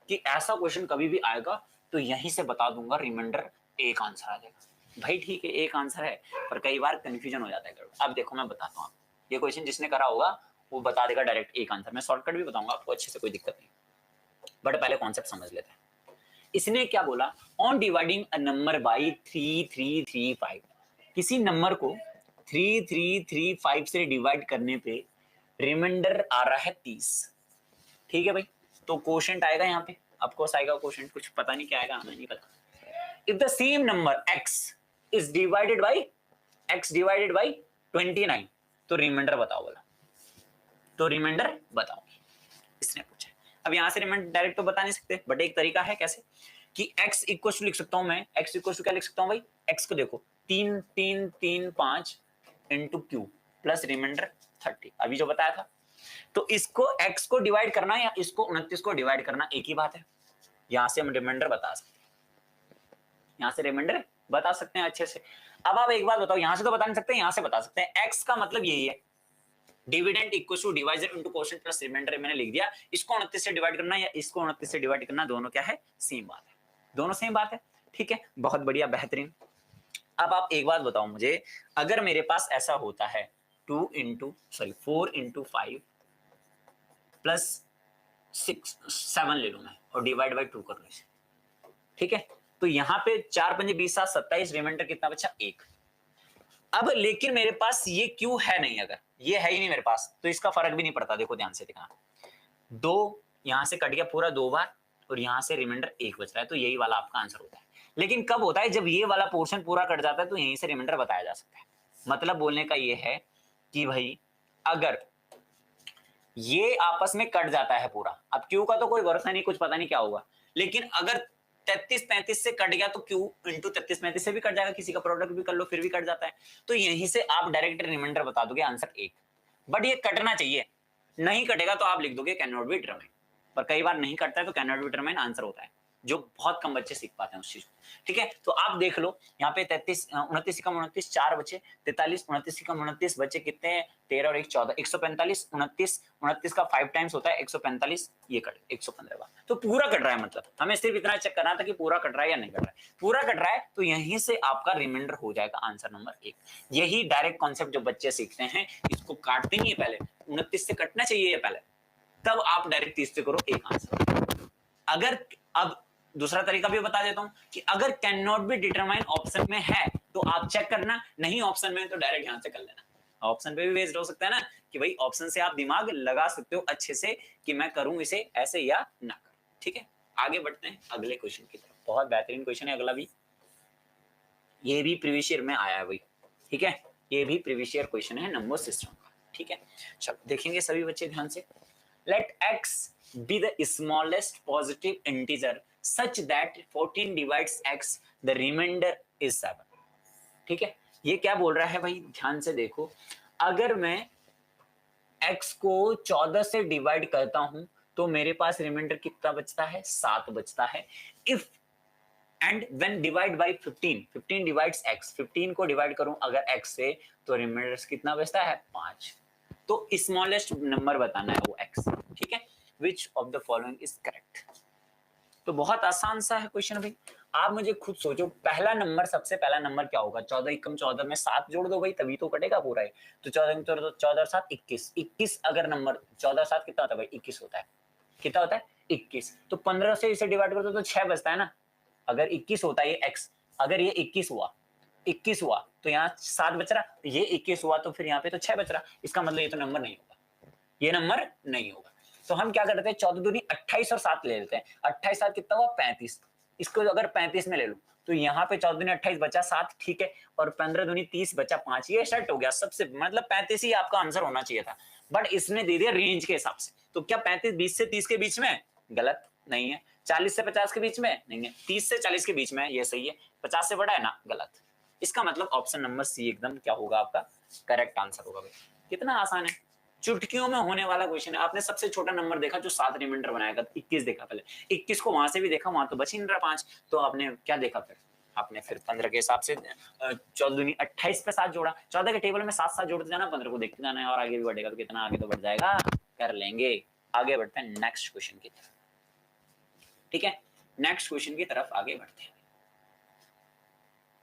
कि ऐसा क्वेश्चन कभी भी आएगा तो यहीं से बता दूंगा, रिमाइंडर एक आंसर आ जाएगा भाई, ठीक है, एक आंसर है, पर कई बार कंफ्यूजन हो जाता है। अब देखो मैं बताता हूँ, ये क्वेश्चन जिसने करा होगा वो बता देगा डायरेक्ट एक आंसर, मैं शॉर्टकट भी बताऊंगा आपको अच्छे से, कोई दिक्कत नहीं, बट पहले कॉन्सेप्ट समझ लेते हैं। इसने क्या बोला, on dividing a number by 3335, किसी नंबर को 3335 से डिवाइड करने पे रिमाइंडर आ रहा है 30, ठीक है भाई, तो क्वोशंट आएगा यहाँ पे, ऑफकोर्स आएगा क्वोशंट, कुछ पता नहीं क्या आएगा, हमें नहीं पता। If the same number x is divided by 29, तो रिमाइंडर बताओ बोला, तो रिमाइंडर बताओ, इसने पूछा। अब यहां से रिमाइंडर डायरेक्ट तो बता नहीं सकते, बट एक तरीका है कैसे, कि x इक्वल टू लिख सकता हूं मैं, x इक्वल टू क्या लिख सकता हूं भाई, x को देखो 3 3 3 5 इंटू q प्लस रिमाइंडर 30, अभी जो बताया था, तो इसको x को डिवाइड करना या इसको 29 को डिवाइड करना एक ही बात है, यहां से हम रिमाइंडर बता सकते हैं, यहां से रिमाइंडर बता सकते हैं अच्छे से। अब आप एक बात बताओ, यहां से तो बता नहीं सकते, यहां से बता सकते हैं, x का मतलब यही है, dividend equal to divisor into quotient plus remainder, मैंने लिख दिया, इसको 29 से डिवाइड करना या इसको 29 से डिवाइड करना, दोनों क्या है, सेम बात है, दोनों सेम बात है, ठीक है, बहुत बढ़िया, बेहतरीन। अब आप एक बात बताओ मुझे, अगर मेरे पास ऐसा होता है 4 इंटू 5 प्लस 6 7 ले लूं मैं और डिवाइड बाई 2 कर लो इसे, ठीक है, तो यहाँ पे 4 5 20 7 27, रिमाइंडर कितना बचा 1। अब लेकिन मेरे पास ये क्यू है नहीं, अगर ये है ही नहीं मेरे पास तो इसका फर्क भी नहीं पड़ता, देखो ध्यान से देखना, 2 यहां से कट गया पूरा 2 बार और यहां से रिमाइंडर 1 बच रहा है, तो यही वाला आपका आंसर होता है। लेकिन कब होता है, जब ये वाला पोर्शन पूरा कट जाता है तो यहीं से रिमाइंडर बताया जा सकता है। मतलब बोलने का ये है कि भाई अगर ये आपस में कट जाता है पूरा, अब क्यू का तो कोई भरोसा नहीं, कुछ पता नहीं क्या होगा, लेकिन अगर 33 35 से कट गया तो क्यू इंटू 33 35 से भी कट जाएगा, किसी का प्रोडक्ट भी कर लो फिर भी कट जाता है, तो यहीं से आप डायरेक्ट रिमाइंडर बता दोगे आंसर 1। बट ये कटना चाहिए, नहीं कटेगा तो आप लिख दोगे कैन नॉट बी डिटरमाइन, पर कई बार नहीं कटता है तो can not be determine answer होता है, जो बहुत कम बच्चे सीख पाते हैं उस चीज को। ठीक है, तो आप देख लो यहाँ पे 33 29 कम 29 4 बचे, 43 29 कम 29 बचे कितने हैं, 13 और 1 14, 145 29 का 5 टाइम्स होता है 145, ये कट 115 बार, तो पूरा कट रहा है। मतलब हमें सिर्फ इतना चेक करना था कि पूरा कट रहा है या नहीं कट रहा है। पूरा कट रहा है तो यहीं से आपका रिमाइंडर हो जाएगा आंसर नंबर 1। यही डायरेक्ट कॉन्सेप्ट जो बच्चे सीखते हैं, इसको काटते नहीं है पहले, 29 से कटना चाहिए पहले, तब आप डायरेक्ट 30 से करो एक आंसर। अगर अब दूसरा तरीका भी बता देता हूं कि अगर can not be determine option में है तो आप चेक करना, नहीं ऑप्शन में तो डायरेक्ट यहां से कर लेना। ऑप्शन पे भी वेस्ट हो सकता है ना, कि भाई ऑप्शन से आप दिमाग लगा सकते हो अच्छे से कि मैं करूं इसे ऐसे या ना करूं। ठीक है, आगे बढ़ते हैं अगले क्वेश्चन की तरफ। बहुत बेहतरीन क्वेश्चन है अगला भी, ये भी प्रीवियस ईयर में आया है भाई। ठीक है, ये भी प्रीवियस ईयर क्वेश्चन है नंबर सिस्टम का। ठीक है, चलो देखेंगे सभी बच्चे ध्यान से। Let x be the smallest positive integer such that 14 divides x, the remainder is 7। ठीक है, ये क्या बोल रहा है भाई, ध्यान से देखो। अगर मैं x को 14 से डिवाइड करता हूं तो मेरे पास रिमाइंडर कितना बचता है, 7 बचता है। If and when divide by 15, 15 divides x, 15 को डिवाइड करूं अगर x से तो रिमाइंडर कितना बचता है, 5। तो स्मॉलेस्ट नंबर बताना है वो x। ठीक है, which of the following is correct. तो बहुत आसान सा है क्वेश्चन भाई, आप मुझे खुद सोचो पहला नंबर, सबसे पहला नंबर क्या होगा, 14 कम 14 में 7 जोड़ दो भाई, तभी तो कटेगा पूरा है। तो 14 14 और 7 21, 21 अगर नंबर 14 7 कितना होता है भाई, 21 होता है। कितना होता है, 21। तो 15 से इसे डिवाइड कर दो तो 6 बचता है ना। अगर 21 होता है ये x, अगर ये 21 हुआ तो यहाँ 7 बच रहा, ये 21 हुआ तो फिर यहाँ पे तो 6 बच रहा। इसका मतलब ये तो नंबर नहीं होगा, ये नंबर नहीं होगा। तो हम क्या करते हैं, 14 दूनी 28 और 7 ले लेते हैं। 28 7 कितना हुआ, 35। इसको अगर 35 में ले लूं तो यहाँ पे 14 दूनी 28 बचा 7, ठीक है, और 15 दूनी 30 बचा 5, ये सेट हो गया सबसे। मतलब 35 ही आपका आंसर होना चाहिए था, बट इसने दे दिया रेंज के हिसाब से। तो क्या 35 20 से 30 के बीच में, गलत नहीं है। 40 से 50 के बीच में नहीं है, 30 से 40 के बीच में है, ये सही है। 50 से बड़ा है ना, गलत। इसका मतलब ऑप्शन नंबर सी एकदम क्या होगा आपका, करेक्ट आंसर होगा भाई। कितना आसान है, चुटकियों में होने वाला क्वेश्चन है। आपने सबसे छोटा नंबर देखा जो 7 रिमाइंडर बनाएगा, 21 देखा पहले, 21 को वहां से भी देखा, वहां तो बच ही नहीं रहा 5, तो आपने क्या देखा फिर, आपने फिर 15 के हिसाब से 14 दूनी 28 पे 7 जोड़ा। 14 के टेबल में 7 7 जोड़ते जाना, 15 को देखते जाना है, और आगे भी बढ़ेगा तो कितना आगे तो बढ़ जाएगा, कर लेंगे। आगे बढ़ते हैं नेक्स्ट क्वेश्चन की तरफ। ठीक है, नेक्स्ट क्वेश्चन की तरफ आगे बढ़ते हैं।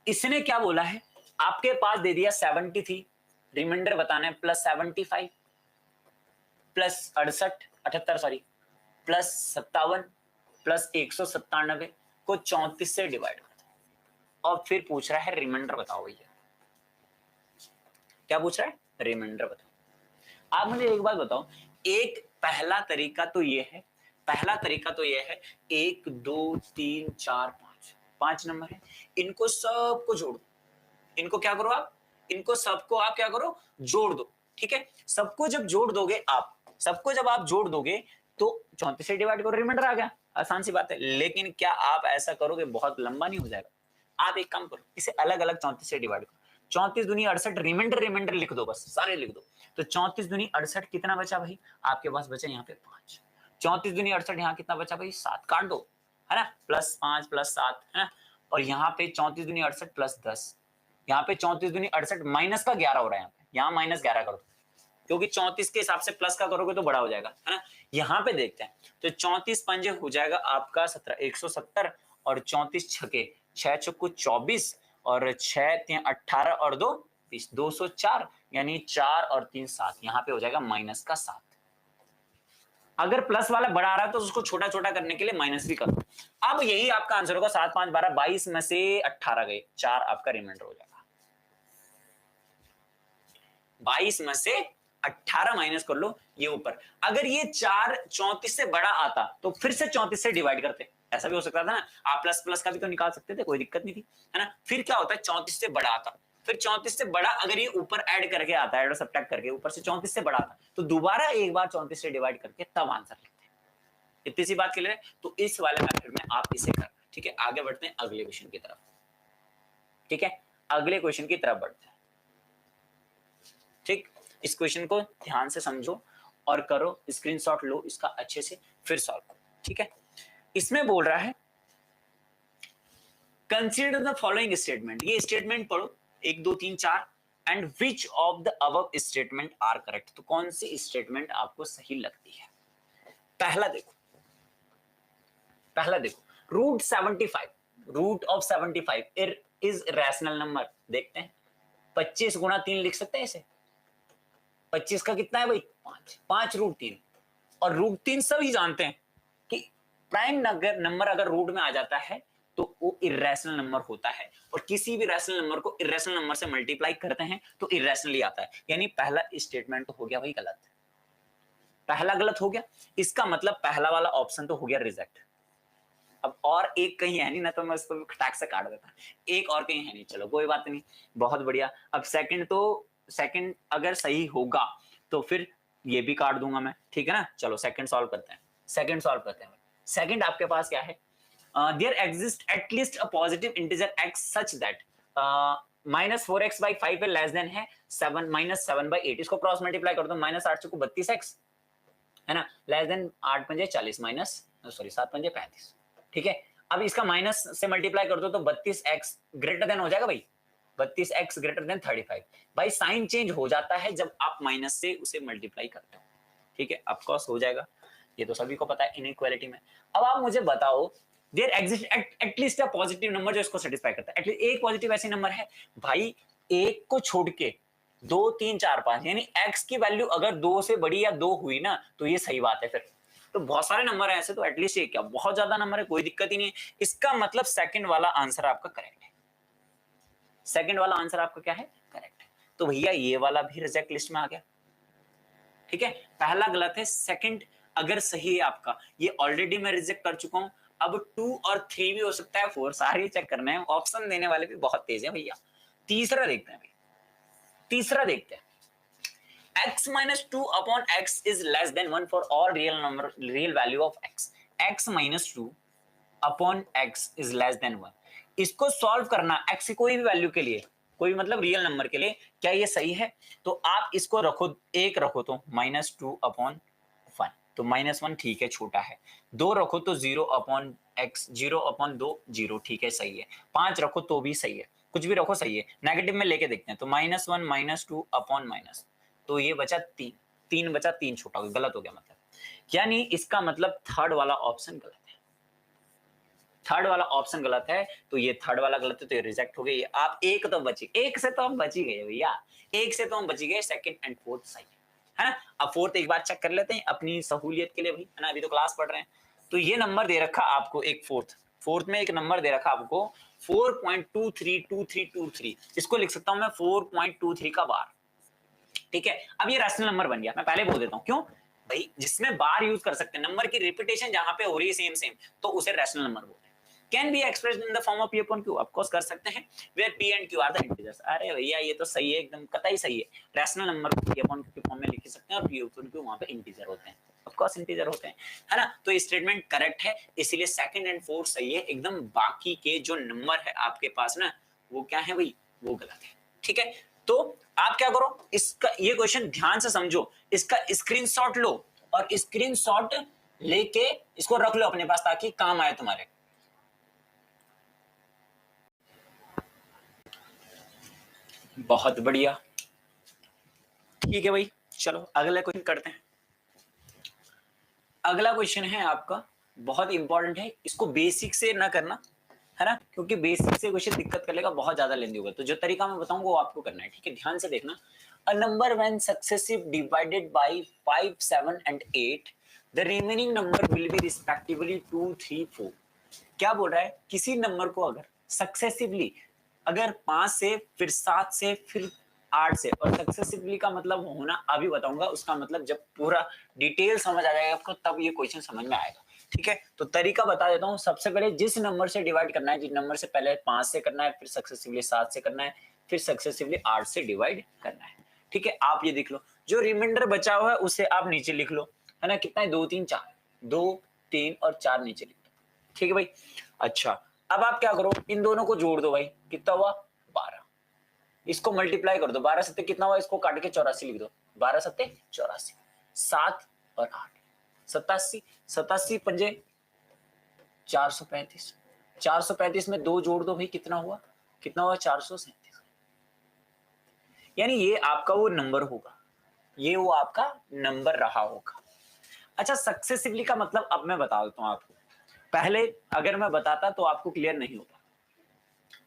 इसने क्या बोला है, आपके पास दे दिया 73, रिमाइंडर बताना है plus 75 plus 78 sorry plus 57 plus 197 को 34 से डिवाइड कर दो, और फिर पूछ रहा है रिमाइंडर बताओ भैया। क्या पूछ रहा है, रिमाइंडर बताओ। आप मुझे एक बात बताओ, एक पहला तरीका तो ये है, पहला तरीका तो ये है 1 2 3 4 5, 5 नंबर है, इनको सबको जोड़ दो। इनको क्या करो आप, इनको सबको आप क्या करो, जोड़ दो। ठीक है, सबको जब जोड़ दोगे आप, सबको जब आप जोड़ दोगे तो 34 से डिवाइड करो, रिमाइंडर आ गया, आसान सी बात है। लेकिन क्या आप ऐसा करोगे, बहुत लंबा नहीं हो जाएगा। आप एक काम करो, इसे अलग अलग 34 से डिवाइड करो। 34 दूनी 68, रिमाइंडर रिमाइंडर लिख दो, बस सारे लिख दो। तो 34 दूनी 68 कितना बचा भाई, आपके पास बचा यहाँ पे 5। 34 दूनी 68, यहाँ कितना बचा भाई, 7, काट दो, है ना, प्लस 5 प्लस 7 है ना, और यहाँ पे 34 दूनी 68 प्लस 10, यहाँ पे 34 दूनी 68 माइनस का 11 हो रहा है, यहाँ माइनस 11 कर दो, क्योंकि 34 के हिसाब से प्लस का करोगे तो बड़ा हो जाएगा, है ना। यहाँ पे देखते हैं, तो 34 पंजे हो जाएगा आपका 17, 170, और 34 छके 6 चक्कू 24, और 6 3 18 और 2 20, 204, यानी 4 और 3 7, यहाँ पे हो जाएगा माइनस का 7। अगर प्लस वाला बड़ा आ रहा है तो उसको छोटा छोटा करने के लिए माइनस भी करो। अब यही आपका आंसर होगा, 7 5 12, 22 में से 18 गए, 4 आपका रिमाइंडर हो जाएगा। 22 में से 18 माइनस कर लो, ये ऊपर। अगर ये 4 34 से बड़ा आता तो फिर से 34 से डिवाइड करते, ऐसा भी हो सकता था ना, आप प्लस प्लस का भी तो निकाल सकते थे, कोई दिक्कत नहीं थी, है ना। फिर क्या होता है, 34 से बड़ा आता, फिर 34 से बड़ा अगर ये ऊपर ऐड करके आता है, ऐड और सब्ट्रैक्ट करके ऊपर से 34 से बड़ा आता, तो दोबारा एक बार 34 से डिवाइड करके तब आंसर लिखते हैं। इतनी सी बात क्लियर है। तो इस वाले मेथड में आप इसे करना, ठीक है। आगे बढ़ते हैं अगले क्वेश्चन की तरफ, ठीक है, अगले क्वेश्चन की तरफ बढ़ते हैं। ठीक, इस क्वेश्चन को ध्यान से समझो और करो, स्क्रीनशॉट लो इसका अच्छे से, फिर सॉल्व करो, ठीक है। इसमें बोल रहा है कंसीडर द फॉलोइंग स्टेटमेंट, ये स्टेटमेंट पढ़ो 1 2 3 4 and which of the above statement are correct. तो कौन सी स्टेटमेंट आपको सही लगती है? पहला देखो, root 75, root of 75 is rational number. देखते हैं 25 गुणा 3 लिख सकते हैं इसे। 25 का कितना है भाई? 5, 5 रूट 3। और रूट 3 सभी जानते हैं कि प्राइम नंबर अगर रूट में आ जाता है तो वो इरेशनल नंबर होता है, और किसी भी रैशनल नंबर को इरेशनल नंबर से मल्टीप्लाई करते हैं तो इरेशनली आता है। यानी पहला स्टेटमेंट तो हो गया भाई गलत, पहला गलत हो गया। इसका मतलब पहला वाला ऑप्शन तो हो गया रिजेक्ट। अब और एक कहीं है नहीं ना, तो मैं उसको खटाक से काट देता, एक और कहीं है नहीं, चलो कोई बात नहीं, बहुत बढ़िया। अब सेकंड अगर सही होगा तो फिर ये भी काट दूंगा मैं, ठीक है ना। चलो सेकंड सॉल्व करते हैं, सेकंड आपके पास क्या है? There exist at least a positive integer x such that -4x/5 less than है 7 -7/8। इसको क्रॉस मल्टीप्लाई कर दो, -8 चौको 32x है ना, लेस देन 8 पंजे 40 7 पंजे 35, ठीक है। अब इसका माइनस से मल्टीप्लाई कर दो तो 32x ग्रेटर देन हो जाएगा भाई, 32x ग्रेटर देन 35। भाई साइन चेंज हो जाता है जब आप माइनस से उसे मल्टीप्लाई करते हो, ठीक है, ऑफ कोर्स हो जाएगा, ये तो सभी को पता है इनइक्वालिटी में। अब आप मुझे बताओ there exist at least a positive number जो इसको सेटिस्फाई करता है। एटलीस्ट एक पॉजिटिव ऐसी नंबर है भाई, एक को छोड़ के 2 3 4 5, यानी x की वैल्यू अगर 2 से बड़ी या 2 हुई ना तो ये सही बात है। फिर तो बहुत सारे नंबर है ऐसे, तो एटलीस्ट ये क्या बहुत ज्यादा नंबर है, कोई दिक्कत ही नहीं है। इसका मतलब सेकंड वाला आंसर आपका करेक्ट है, सेकंड वाला आंसर आपका क्या है? करेक्ट है। तो भैया ये वाला भी रिजेक्ट लिस्ट में आ गया, ठीक है। पहला गलत है, सेकंड अगर सही है आपका, ये ऑलरेडी मैं रिजेक्ट कर चुका हूं। अब 2 और 3 भी हो सकता है, 4 सारे चेक करने हैं, ऑप्शन देने वाले भी बहुत तेज है भैया। तीसरा देखते हैं भाई, तीसरा देखते हैं, x minus 2 upon x is less than 1 for all real value of x, x minus 2 upon x is less than 1। इसको सॉल्व करना x की कोई भी वैल्यू के लिए, कोई मतलब रियल नंबर के लिए, क्या ये सही है? तो आप इसको रखो, एक रखो तो -2 अपॉन 1, तो -1 ठीक है, छोटा है। 2 रखो तो 0 अपॉन x, 0 अपॉन 2 0, ठीक है, सही है। 5 रखो तो भी सही है, कुछ भी रखो सही है। नेगेटिव में लेके देखते हैं तो -1 -2 अपॉन माइनस, तो ये बचा 3, 3 बचा, 3 छोटा हो गया, गलत हो गया मतलब। यानी इसका मतलब थर्ड वाला ऑप्शन गलत है, थर्ड वाला ऑप्शन गलत है, तो ये थर्ड वाला गलत है, तो ये रिजेक्ट हो गई। आप एक तो बची, एक से तो हम बच ही गए भैया, एक से तो हम बच गए, सेकंड एंड फोर्थ सही है ना। अब फोर्थ एक बार चेक कर लेते हैं अपनी सहूलियत के लिए भाई, है ना, अभी तो क्लास पढ़ रहे हैं। तो ये नंबर दे रखा आपको एक फोर्थ में एक नंबर दे रखा आपको 4.232323, इसको लिख सकता हूं मैं 4.23 का बार, ठीक है। अब ये रैशनल नंबर बन गया, मैं पहले बोल देता हूं क्यों भाई, जिसमें बार यूज कर सकते हैं, नंबर की रिपीटेशन जहां पे हो रही है सेम तो उसे रैशनल नंबर बोलते हैं। Can be expressed in the form of p upon q, of course कर सकते हैं, वेयर p and q are the integers. अरे भैया ये तो सही है, एकदम कतई सही है, रैशनल नंबर को p upon q के फॉर्म में लिख सकते हैं, और p upon q वहां पे इंटीजर होते हैं, ऑफ कोर्स इंटीजर होते हैं, है ना। तो ये स्टेटमेंट करेक्ट है, इसीलिए सेकंड एंड फोर्थ सही है एकदम। बाकी के जो नंबर है आपके पास ना, वो क्या है भाई, वो गलत है, ठीक है। तो आप क्या करो, इसका ये क्वेश्चन ध्यान से समझो, इसका स्क्रीनशॉट लो और स्क्रीनशॉट लेके इसको रख लो अपने पास ताकि काम आए तुम्हारे। बहुत बढ़िया, ठीक है भाई, चलो अगला क्वेश्चन करते हैं। अगला क्वेश्चन है आपका बहुत इंपॉर्टेंट है, इसको बेसिक से ना करना, है ना, क्योंकि बेसिक से क्वेश्चन दिक्कत कर लेगा, बहुत ज्यादा लेंदी होगा। तो जो तरीका मैं बताऊंगा वो आपको करना है, ठीक है, ध्यान से देखना। A number when successive divided by 5 7 and 8, the remaining number will be respectively 2 3 4। क्या बोल रहा है, किसी नंबर को अगर सक्सेसिवली, अगर 5 से फिर 7 से फिर 8 से, और सक्सेसिवली का मतलब होना अभी बताऊंगा, उसका मतलब जब पूरा डिटेल समझ आ जाएगा आपको तब ये क्वेश्चन समझ में आएगा, ठीक है। तो तरीका बता देता हूं, सबसे पहले जिस नंबर से डिवाइड करना है, जिस नंबर से पहले 5 से करना है, फिर सक्सेसिवली 7 से करना है, फिर सक्सेसिवली 8 से डिवाइड करना है, ठीक है। आप ये देख लो, जो रिमाइंडर बचा हुआ है उसे आप नीचे लिख लो, है ना, कितना है 2 3 4, 2 3 और 4 नीचे लिख दो, ठीक है भाई। अच्छा अब आप क्या करो, इन दोनों को जोड़ दो भाई, कितना हुआ 12, इसको मल्टीप्लाई कर दो, 12 सत्ते कितना हुआ, इसको काट के 84 लिख दो, 12 सत्ते 84, 7 और 8 87, 87 पंजे 435, 435 में 2 जोड़ दो भाई, कितना हुआ, कितना हुआ 437। यानी ये आपका वो नंबर होगा, ये वो आपका नंबर रहा होगा। अच्छा, सक्सेसिवली का मतलब अब मैं बता देता हूं आपको, पहले अगर मैं बताता तो आपको क्लियर नहीं होता।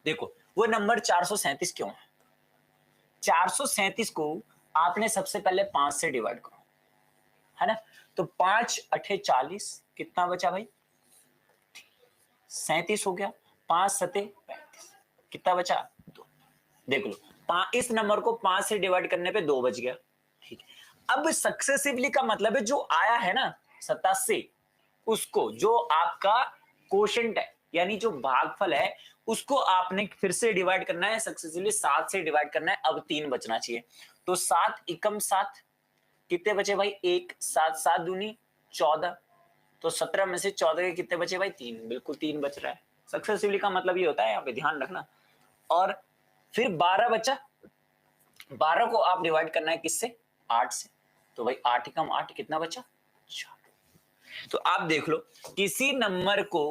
देखो वो नंबर 437 क्यों है, 437 को आपने सबसे पहले 5 से डिवाइड करो, है ना, तो 5 अठे 40, कितना बचा भाई 37 हो गया, 5 सते 35, कितना बचा 2। देख लो इस नंबर को 5 से डिवाइड करने पे 2 बच गया, ठीक है। अब सक्सेसिवली का मतलब है जो आया है ना 87, उसको जो आपका कोशेंट है यानी जो भागफल है उसको आपने फिर से डिवाइड करना है, सक्सेसिवली 7 से डिवाइड करना है। अब 3 बचना चाहिए, तो 7 एकम 7, कितने बचे भाई 1, 7 7 दूनी 14, तो 17 में से 14 के कितने बचे भाई 3, बिल्कुल 3 बच रहा है। सक्सेसिवली का मतलब ये होता है, यहाँ पे ध्यान रखना। और फिर 12 बचा, 12 को आप डिवाइड करना है किससे 8 से, तो भाई 8 एकम 8, कितना बचा 4। तो आप देख लो किसी नंबर को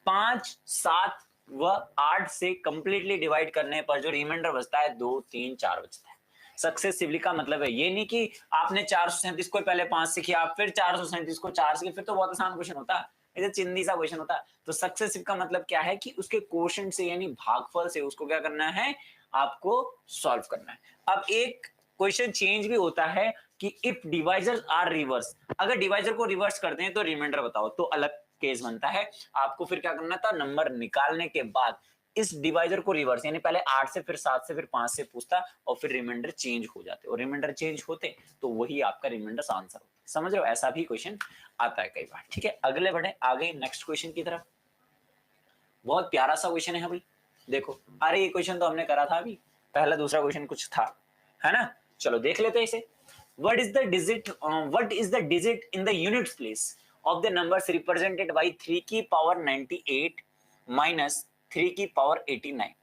5 7 व 8 से कंप्लीटली डिवाइड करने पर जो रिमाइंडर बचता है 2 3 4 बचता है। सक्सेसिवली का मतलब है ये नहीं कि आपने 437 को पहले 5 से किया फिर 437 को 4 से किया, फिर तो बहुत आसान क्वेश्चन होता है, इसे चिंदी सा क्वेश्चन होता है। तो सक्सेसिव का मतलब क्या है कि उसके कोशेंट से यानी भागफल से उसको क्या करना है, आपको सॉल्व करना है। अब एक क्वेश्चन चेंज भी होता है कि इफ डिवाइजर्स आर रिवर्स, अगर डिवाइजर को रिवर्स करते हैं तो रिमाइंडर बताओ, तो अलग केस बनता है। आपको फिर क्या करना था, नंबर निकालने के बाद इस डिवाइजर को रिवर्स यानी पहले 8 से फिर 7 से फिर 5 से पूछता और फिर रिमाइंडर चेंज हो जाते, और रिमाइंडर चेंज होते तो वही आपका रिमाइंडर आंसर होता। समझ रहे हो, ऐसा भी क्वेश्चन आता है कई बार। ठीक है, अगले बढ़े आगे नेक्स्ट क्वेश्चन की तरफ। बहुत प्यारा सा क्वेश्चन है भाई, देखो। अरे ये क्वेश्चन तो हमने करा था अभी, पहला दूसरा क्वेश्चन कुछ था, है ना। चलो देख लेते हैं इसे। what is the digit in the units place of the numbers represented by 3 की पावर 98 minus 3 की पावर 89,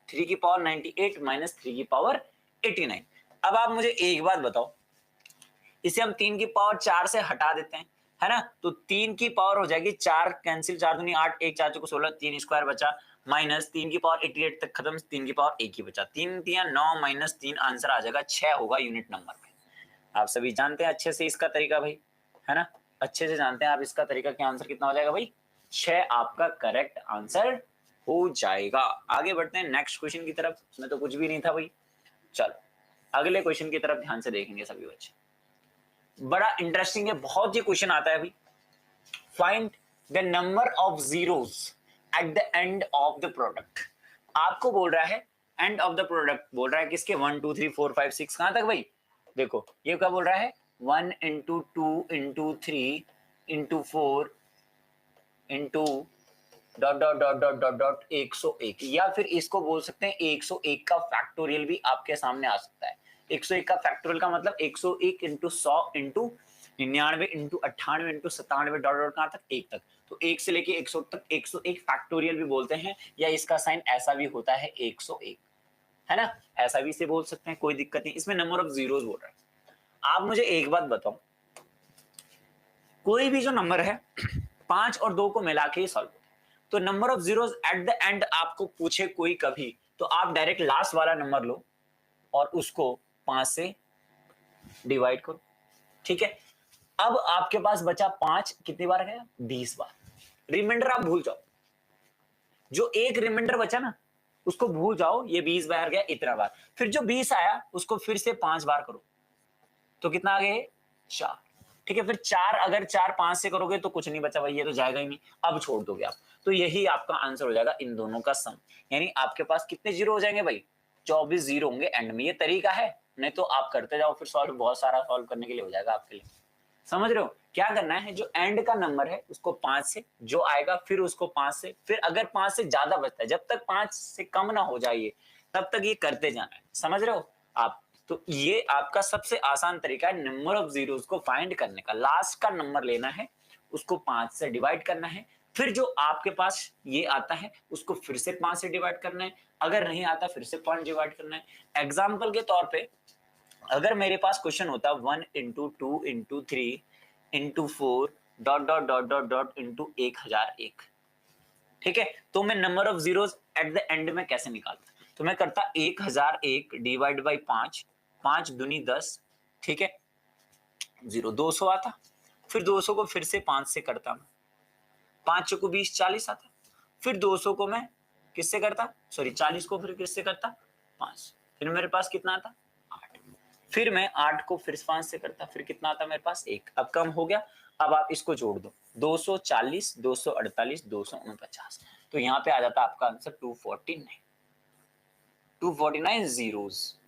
3 की पावर 98 minus 3 की पावर 89। अब आप मुझे एक बात बताओ, इसे हम 3 की पावर 4 से हटा देते हैं, है ना, तो 3 की पावर हो जाएगी 4 कैंसिल, 4 दूनी 8, 1 4 को 16, 3 स्क्वायर बचा, माइनस 3 की पावर 88 तक खत्म, 3 की पावर 1 ही बचा, 3 3 9 माइनस 3 आंसर आ जाएगा 6 होगा यूनिट नंबर में। आप सभी जानते हैं अच्छे से इसका तरीका भाई, है ना, अच्छे से जानते हैं आप इसका तरीका, क्या आंसर कितना हो जाएगा भाई 6 आपका करेक्ट आंसर हो जाएगा। आगे बढ़ते हैं नेक्स्ट क्वेश्चन की तरफ, इसमें तो कुछ भी नहीं था भाई। चलो अगले क्वेश्चन की तरफ ध्यान से देखेंगे सभी बच्चे, बड़ा इंटरेस्टिंग है, बहुत ये क्वेश्चन आता है अभी। Find the number of zeros at the end of the product. आपको बोल रहा है एंड ऑफ द प्रोडक्ट, बोल रहा है किसके 1 2 3 4 5 6, कहां तक भाई, देखो ये क्या बोल रहा है 1 into 2 into 3 into 4 into dot dot dot dot dot dot 101, या फिर इसको बोल सकते हैं 101 का फैक्टोरियल भी आपके सामने आ सकता है। 101 का फैक्टोरियल का मतलब 101 into 100 into 99 into 98 into 97 dot dot कहां तक 1 तक, तो 1 से लेके 100 तक 101 फैक्टोरियल भी बोलते हैं, या इसका साइन ऐसा भी होता है 101, है ना, ऐसा भी इसे बोल सकते हैं, कोई दिक्कत नहीं। इसमें नंबर ऑफ जीरोस बोल रहा है। आप मुझे एक बात बताओ, कोई भी जो नंबर है 5 और 2 को मिला के ही सॉल्व होता है, तो number of zeros at the end आपको पूछे कोई कभी, तो आप डायरेक्ट लास्ट वाला नंबर लो और उसको 5 से डिवाइड करो, ठीक है। अब आपके पास बचा 5, कितनी बार गया 20 बार, रिमाइंडर आप भूल जाओ, जो एक रिमाइंडर बचा ना उसको भूल जाओ, ये 20 बार गया इतना बार, फिर जो 20 आया उसको फिर से 5 बार करो, तो कितना आ गया 4, ठीक है। फिर 4 अगर 4 5 से करोगे तो कुछ नहीं बचा भाई, ये तो जाएगा ही नहीं, अब छोड़ दोगे आप, तो यही आपका आंसर हो जाएगा इन दोनों का सम। यानी आपके पास कितने जीरो हो जाएंगे भाई 24 जीरो होंगे एंड में। ये तरीका है, नहीं तो आप करते जाओ फिर सॉल्व, बहुत सारा सॉल्व करने के लिए हो जाएगा आपके लिए। समझ रहे हो, क्या करना है, जो एंड का नंबर है उसको 5 से, जो आएगा फिर उसको 5 से, फिर अगर 5 से ज्यादा बचता है, जब तक 5 से कम ना हो जाए तब तक ये करते जाना है। समझ रहे हो आप, तो ये आपका सबसे आसान तरीका है नंबर ऑफ जीरोस को फाइंड करने का। लास्ट का नंबर लेना है, उसको 5 से डिवाइड करना है, फिर जो आपके पास ये आता है उसको फिर से 5 से डिवाइड करना है, अगर नहीं आता फिर से 5 डिवाइड करना है। एग्जाम्पल के तौर पे अगर मेरे पास क्वेश्चन होता 1 into 2 into 3 into 4 dot dot dot dot dot into 1001, ठीक है। तो मैं number of zeros at the end में कैसे निकालता, तो मैं करता 1001 डिवाइड बाई 5, 5 दूनी 10, ठीक है, 200 आता, फिर 200 को फिर से 5 से करता मैं, 5 चौको 20, 40 आता, फिर 200 को मैं किससे करता, सॉरी 40 को फिर किससे करता, 5, फिर मेरे पास कितना आता 8, फिर मैं 8 को फिर 5 से करता, फिर कितना आता मेरे पास 1, अब कम हो गया। अब आप इसको जोड़ दो, 240, 248, 249, तो यहाँ पे आ जाता आपका आंसर 249, 249 जीरोस,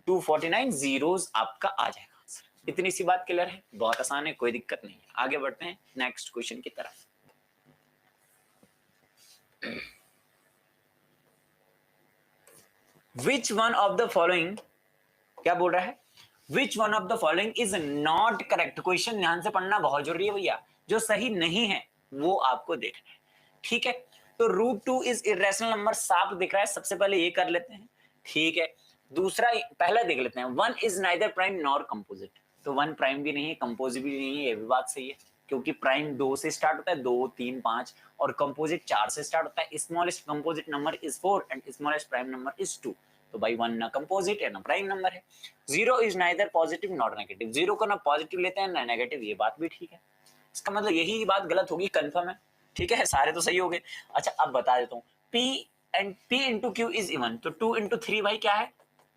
249 जीरोस आपका आ जाएगा आंसर। इतनी सी बात क्लियर है, बहुत आसान है, कोई दिक्कत नहीं है। आगे बढ़ते हैं नेक्स्ट क्वेश्चन की तरफ। Which one of the following, क्या बोल रहा है, which one of the following is not correct. Question ध्यान से पढ़ना बहुत जरूरी है भैया, जो सही नहीं है वो आपको देखना है, ठीक है। तो √2 इज इरेशनल नंबर, साफ दिख रहा है, सबसे पहले ये कर लेते हैं, ठीक है। दूसरा पहला देख लेते हैं, 1 is neither prime nor composite, तो 1 प्राइम भी नहीं है, कंपोजिट भी नहीं है, ये भी बात सही है, क्योंकि प्राइम 2 से स्टार्ट होता है, 2, 3, 5, और कंपोजिट 4 से स्टार्ट होता है। Smallest composite number is 4 and smallest prime number is 2, तो भाई 1 ना कंपोजिट है ना प्राइम नंबर है। 0 is neither positive not negative, 0 को ना पॉजिटिव लेते हैं ना नेगेटिव, ये बात भी ठीक है। इसका मतलब यही बात गलत होगी, कंफर्म है, ठीक है, सारे तो सही हो गए। अच्छा अब बता देता हूँ, P into Q is even, तो 2 इंटू 3 भाई क्या है,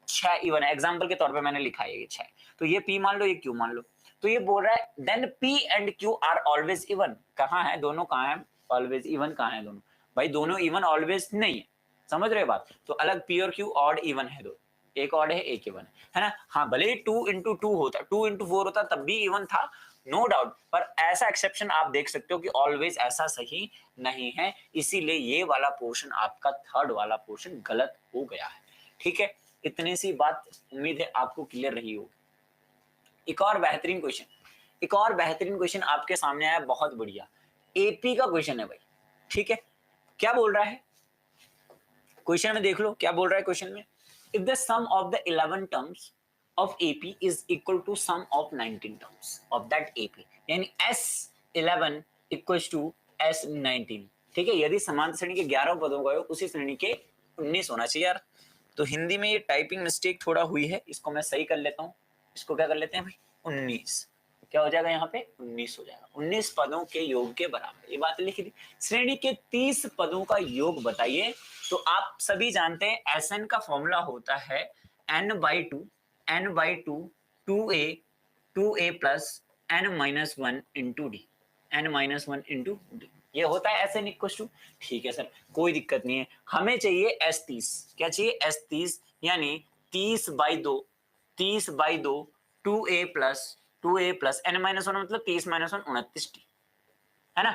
6 इवन है, एग्जाम्पल के तौर पे मैंने लिखा है ये 6, तो ये P मान लो, ये Q मान लो, तो ये बोल रहा है then P and Q are always even, कहाँ है दोनों, कहाँ है ऑलवेज इवन, कहाँ है दोनों, भाई दोनों इवन ऑलवेज नहीं है, समझ रहे बात, तो अलग P और Q ऑड इवन है, दो एक ऑड है एक इवन है ना। हाँ भले 2 इंटू 2 होता, 2 इंटू 4 होता तब भी इवन था, नो डाउट, पर ऐसा एक्सेप्शन आप देख सकते हो कि ऑलवेज ऐसा सही नहीं है, इसीलिए ये वाला पोर्शन आपका थर्ड वाला पोर्शन गलत हो गया है, ठीक है। इतनी सी बात उम्मीद है आपको क्लियर रही होगी। एक और बेहतरीन क्वेश्चन, एक और बेहतरीन क्वेश्चन आपके सामने आया, बहुत बढ़िया, एपी का क्वेश्चन है भाई, ठीक है। क्या बोल रहा है क्वेश्चन में, देख लो क्या बोल रहा है क्वेश्चन में, if the sum of the 11 terms of AP is equal to sum of 19 terms of that AP, यानी S11 equals to S19, ठीक है। यदि समांतर श्रेणी के 11 पदों का योग उसी श्रेणी के 19 होना चाहिए यार, तो हिंदी में ये टाइपिंग मिस्टेक थोड़ा हुई है, इसको मैं सही कर लेता हूँ, इसको क्या कर लेते हैं भाई 19, क्या हो जाएगा यहाँ पे 19 हो जाएगा, 19 पदों के योग के बराबर, ये बात लिखी थी। श्रेणी के 30 पदों का योग बताइए, तो आप सभी जानते हैं SN का फॉर्मूला होता है n/2 n/2 2a plus n-1 into D, n-1 into D, ये होता है SN इक्वल टू, ठीक है सर कोई दिक्कत नहीं है, हमें चाहिए S30, क्या चाहिए S30, यानी 30/2 30/2 2a प्लस n-1 मतलब 30-1 29d है ना,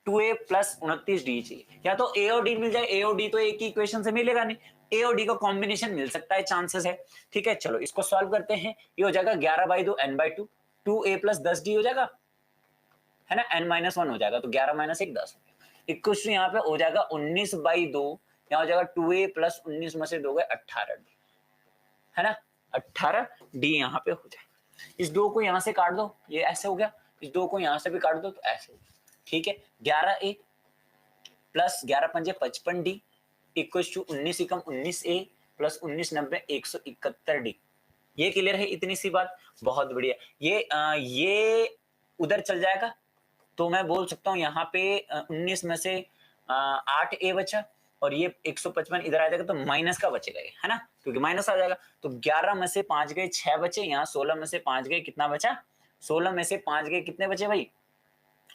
2a प्लस 29d चाहिए, या तो a और d मिल जाए, a और d तो एक ही इक्वेशन से मिलेगा नहीं, ए और डी का कॉम्बिनेशन मिल सकता है, चांसेस है, ठीक है। चलो इसको सॉल्व करते हैं, ये हो जाएगा 11/2 n/2, 2a प्लस 10d हो जाएगा है ना, n-1 हो जाएगा, तो 11 - 1 10 हो गया, इक्वल टू यहाँ पे हो जाएगा 19/2, यहाँ हो जाएगा 2a प्लस 19 में से 2 गए 18d है ना, 18d यहाँ पे हो जाएगा। इस 2 को यहाँ से काट दो, ये ऐसे हो गया, इस 2 को यहाँ से भी काट दो तो ऐसे हो गया, ठीक है। 11a plus 11×5 55d equal to 19 Ekam 19a plus 19×90 171d, ये क्लियर है, इतनी सी बात, बहुत बढ़िया। ये उधर चल जाएगा, तो मैं बोल सकता हूँ यहाँ पे 19 में से 8a बचा, और ये 155 इधर आ जाएगा, तो माइनस का बचेगा ये है ना, क्योंकि माइनस आ जाएगा, तो 11 में से 5 गए 6 बचे, यहाँ 16 में से 5 गए कितना बचा, 16 में से 5 गए कितने बचे भाई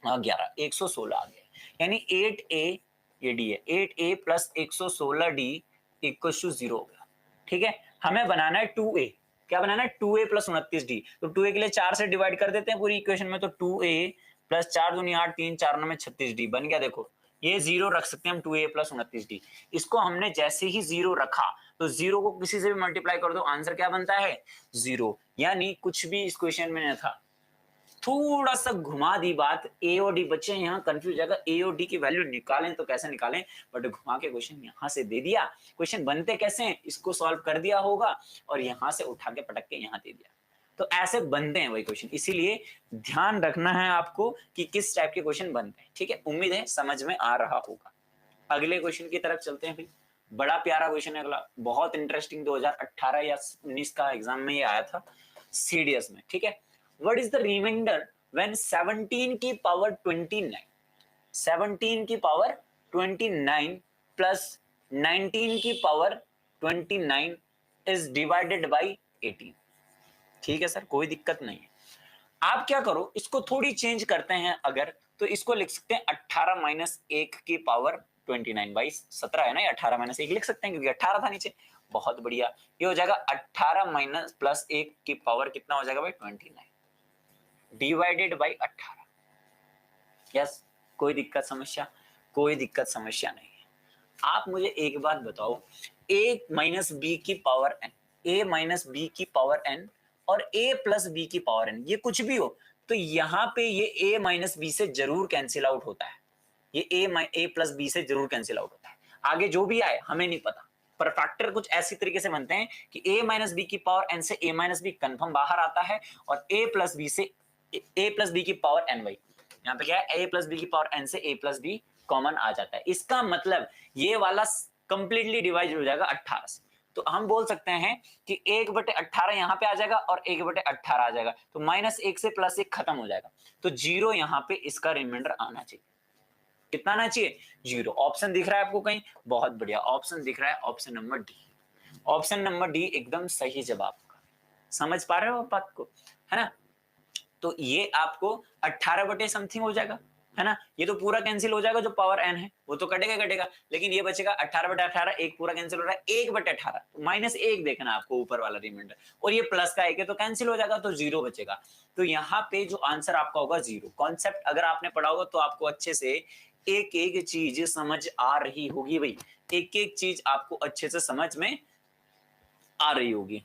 11, 116 आ गए, यानी 8a ये डी है, 8a plus 116d equal to 0 हो गया, ठीक है। हमें बनाना है 2a, क्या बनाना है 2a प्लस 29d, तो 2a के लिए 4 से डिवाइड कर देते हैं पूरी इक्वेशन में, तो 2a प्लस 4 दूनी 8 3 4 9 में 36d बन गया, देखो ये 0 रख सकते हैं हम 2a प्लस 29d, इसको हमने जैसे ही 0 रखा तो 0 को किसी से भी मल्टीप्लाई कर दो, आंसर क्या बनता है 0, यानी कुछ भी इस क्वेश्चन में न था, थोड़ा सा घुमा दी बात, ए और डी बच्चे यहाँ कंफ्यूज जाएगा, ए और डी की वैल्यू निकालें तो कैसे निकालें, बट घुमा के क्वेश्चन यहाँ से दे दिया, क्वेश्चन बनते कैसे हैं इसको सॉल्व कर दिया होगा और यहाँ से उठा के पटक के यहाँ दे दिया, तो ऐसे बनते हैं वही क्वेश्चन, इसीलिए ध्यान रखना है आपको कि किस टाइप के क्वेश्चन बनते हैं, ठीक है। उम्मीद है समझ में आ रहा होगा। अगले क्वेश्चन की तरफ चलते हैं भाई। बड़ा प्यारा क्वेश्चन है अगला, बहुत इंटरेस्टिंग, 2018 या 19 का एग्जाम में ये आया था सीडीएस में, ठीक है। What is the remainder when 17 की पावर 29, 17 की पावर 29 प्लस 19 की पावर 29 इज डिवाइडेड बाई 18। ठीक है सर, कोई दिक्कत नहीं है। आप क्या करो, इसको थोड़ी चेंज करते हैं अगर, तो इसको लिख सकते हैं 18 माइनस 1 की पावर 29 बाई 17 है ना, 18 माइनस 1 लिख सकते हैं क्योंकि 18 था नीचे। बहुत बढ़िया, ये हो जाएगा 18 माइनस प्लस 1 की पावर कितना हो जाएगा भाई 29 डिवाइडेड बाई 18। यस, कोई दिक्कत समस्या? कोई दिक्कत समस्या नहीं है। आप मुझे एक बात बताओ, a माइनस बी की power n, a minus b की पावर n और a प्लस बी की पावर n, ये कुछ भी हो तो यहाँ पे ये a माइनस बी से जरूर कैंसिल आउट होता है, ये a प्लस बी से जरूर कैंसिल आउट होता है। आगे जो भी आए हमें नहीं पता, पर फैक्टर कुछ ऐसी तरीके से बनते हैं कि a माइनस बी की पावर n से a माइनस बी कन्फर्म बाहर आता है और a प्लस बी से a प्लस बी की पावर n वाई, यहाँ पे क्या है a प्लस बी की पावर n से a प्लस बी कॉमन आ जाता है। इसका मतलब ये वाला कंप्लीटली डिवाइड हो जाएगा 18 से, तो हम बोल सकते हैं कि 1/18 यहाँ पे आ जाएगा और 1/18 आ जाएगा, तो -1 से +1 खत्म हो जाएगा, तो 0 यहाँ पे इसका रिमाइंडर आना चाहिए। कितना आना चाहिए? 0। ऑप्शन दिख रहा है आपको कहीं? बहुत बढ़िया, ऑप्शन दिख रहा है, option number D. Option number D एकदम सही जवाब का। समझ पा रहे हो बात को, है ना? तो ये आपको 18 बटे समथिंग हो जाएगा, है ना। ये तो पूरा कैंसिल हो जाएगा, जो पावर n है वो तो कटेगा कटेगा, लेकिन ये बचेगा 18/18, एक पूरा कैंसिल हो रहा है 1/18, तो -1 देखना आपको ऊपर वाला रिमाइंडर, और ये प्लस का 1 है तो कैंसिल हो जाएगा, तो 0 बचेगा। तो यहाँ पे जो आंसर आपका होगा 0। कॉन्सेप्ट अगर आपने पढ़ा होगा तो आपको अच्छे से एक एक चीज समझ आ रही होगी भाई, एक एक चीज आपको अच्छे से समझ में आ रही होगी,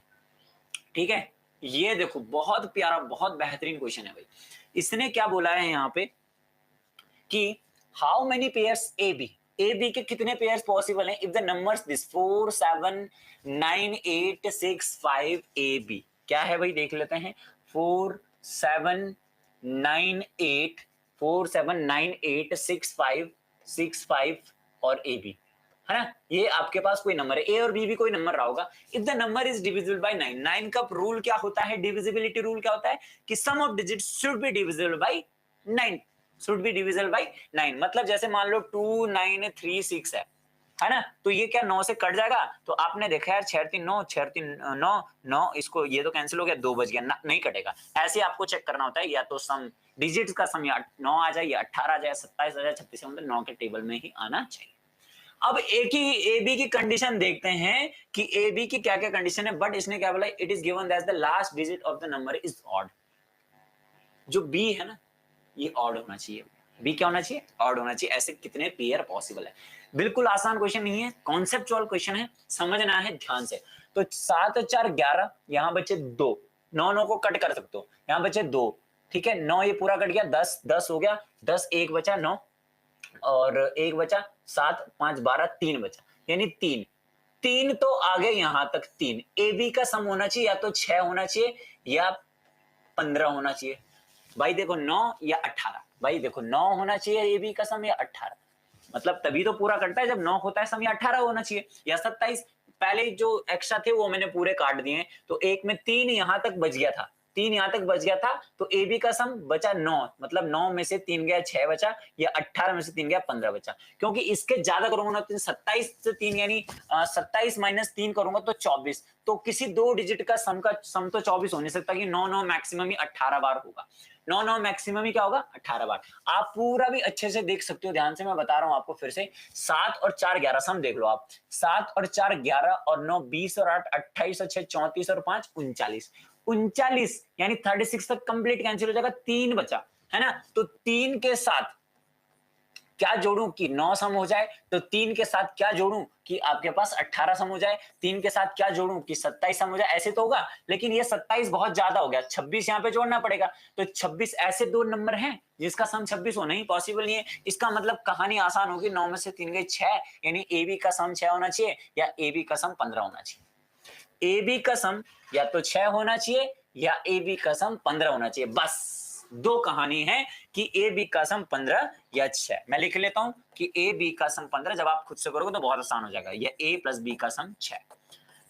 ठीक है। ये देखो बहुत प्यारा, बहुत बेहतरीन क्वेश्चन है भाई। इसने क्या बोला है यहाँ पे कि how many pairs a b के कितने पेयर्स पॉसिबल हैं if the numbers this 4 7 9 8 6 5 a b. क्या है भाई, देख लेते हैं। 4 7 9 8 4 7 9 8 6 5 और ए बी, है ना। ये आपके पास कोई नंबर है, ए और बी भी कोई नंबर रहा होगा। If the number is divisible by 9, 9 का रूल क्या होता है, डिविजिबिलिटी रूल क्या होता है कि sum of digits should be divisible by 9, should be divisible by 9। मतलब जैसे मान लो 2 9 3 6 है ना, तो ये क्या 9 से कट जाएगा, तो आपने देखा यार 6 3 9 6 3 9 9, इसको ये तो कैंसिल हो गया, 2 बच गया, नहीं कटेगा। ऐसे आपको चेक करना होता है, या तो सम डिजिट्स का सम या 9 आ जाए या 18 आ जाए 27 आ जाए 36 आ जाए, मतलब 9 के टेबल में ही आना चाहिए। अब एक ही ए बी की कंडीशन देखते हैं कि ए बी की क्या क्या कंडीशन है, बट इसने क्या बोला, it is given that the last digit of the number is odd. जो बी है ना, ये ऑड होना चाहिए। बी क्या होना चाहिए? ऑड होना चाहिए। ऐसे कितने पेयर पॉसिबल है? बिल्कुल आसान क्वेश्चन नहीं है, कॉन्सेप्चुअल क्वेश्चन है, समझना है ध्यान से। तो 7 और 4 11, यहां बचे 2, 9 9 को कट कर सकते हो, यहां बचे 2, ठीक है। 9 ये पूरा कट गया, 10 10 हो गया, 10 एक बचा 9 और एक बचा 7 5 12 3 बचा, यानी 3 तो आ गए यहां तक 3। ए बी का सम होना चाहिए या तो 6 होना चाहिए या 15 होना चाहिए। भाई देखो 9 या 18, भाई देखो 9 होना चाहिए ए बी का सम या 18, मतलब तभी तो पूरा कटता है जब 9 होता है सम, या 18 होना चाहिए या 27। पहले जो एक्स्ट्रा थे वो मैंने पूरे काट दिए, तो एक में 3 यहां तक बच गया था, 3 यहां तक बच गया था, तो ए बी का सम बचा 9, मतलब 9 में से 3 गया 6 बचा, या 18 में से 3 गया 15 बचा। क्योंकि इसके ज्यादा करूंगा ना तो 27 से 3 यानी 27 माइनस 3 करूंगा तो 24, तो किसी दो डिजिट का सम तो 24 हो नहीं सकता कि 9 9 मैक्सिमम ही 18 बार होगा। 9 9 मैक्सिमम ही क्या होगा? 18 बार। आप पूरा भी अच्छे से देख सकते हो, ध्यान से मैं बता रहा हूं आपको फिर से। 7 और 4 11 सम देख लो आप, 7 और 4 11 और 9 20 और 8 28 और 6 34 और 5 39, 39 यानी 36 तक कंप्लीट कैंसिल हो जाएगा, 3 बचा, है ना। तो 3 के साथ क्या जोड़ूं कि 9 सम हो जाए, तो 3 के साथ क्या जोड़ूं कि आपके पास 18 सम हो जाए, 3 के साथ क्या जोड़ूं कि 27 सम हो जाए, ऐसे तो होगा। लेकिन ये 27 बहुत ज्यादा हो गया, 26 यहाँ पे जोड़ना पड़ेगा, तो 26 ऐसे दो नंबर हैं जिसका सम 26 होना ही पॉसिबल नहीं है। इसका मतलब कहानी आसान होगी, 9 में से 3 गए 6, यानी ए बी का सम 6 होना चाहिए या ए बी का सम 15 होना चाहिए। ए बी का सम या तो 6 होना चाहिए या ए बी का सम 15 होना चाहिए। बस दो कहानी है कि ए बी का सम 15 या 6। मैं लिख लेता हूं कि ए बी का सम 15, जब आप खुद से करोगे तो बहुत आसान हो जाएगा, या ए प्लस बी का सम 6।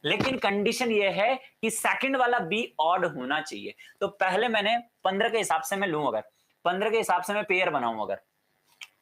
लेकिन कंडीशन ये है कि सेकंड वाला बी ऑड होना चाहिए। तो पहले मैंने 15 के हिसाब से मैं लूं, अगर 15 के हिसाब से मैं पेयर बनाऊं अगर,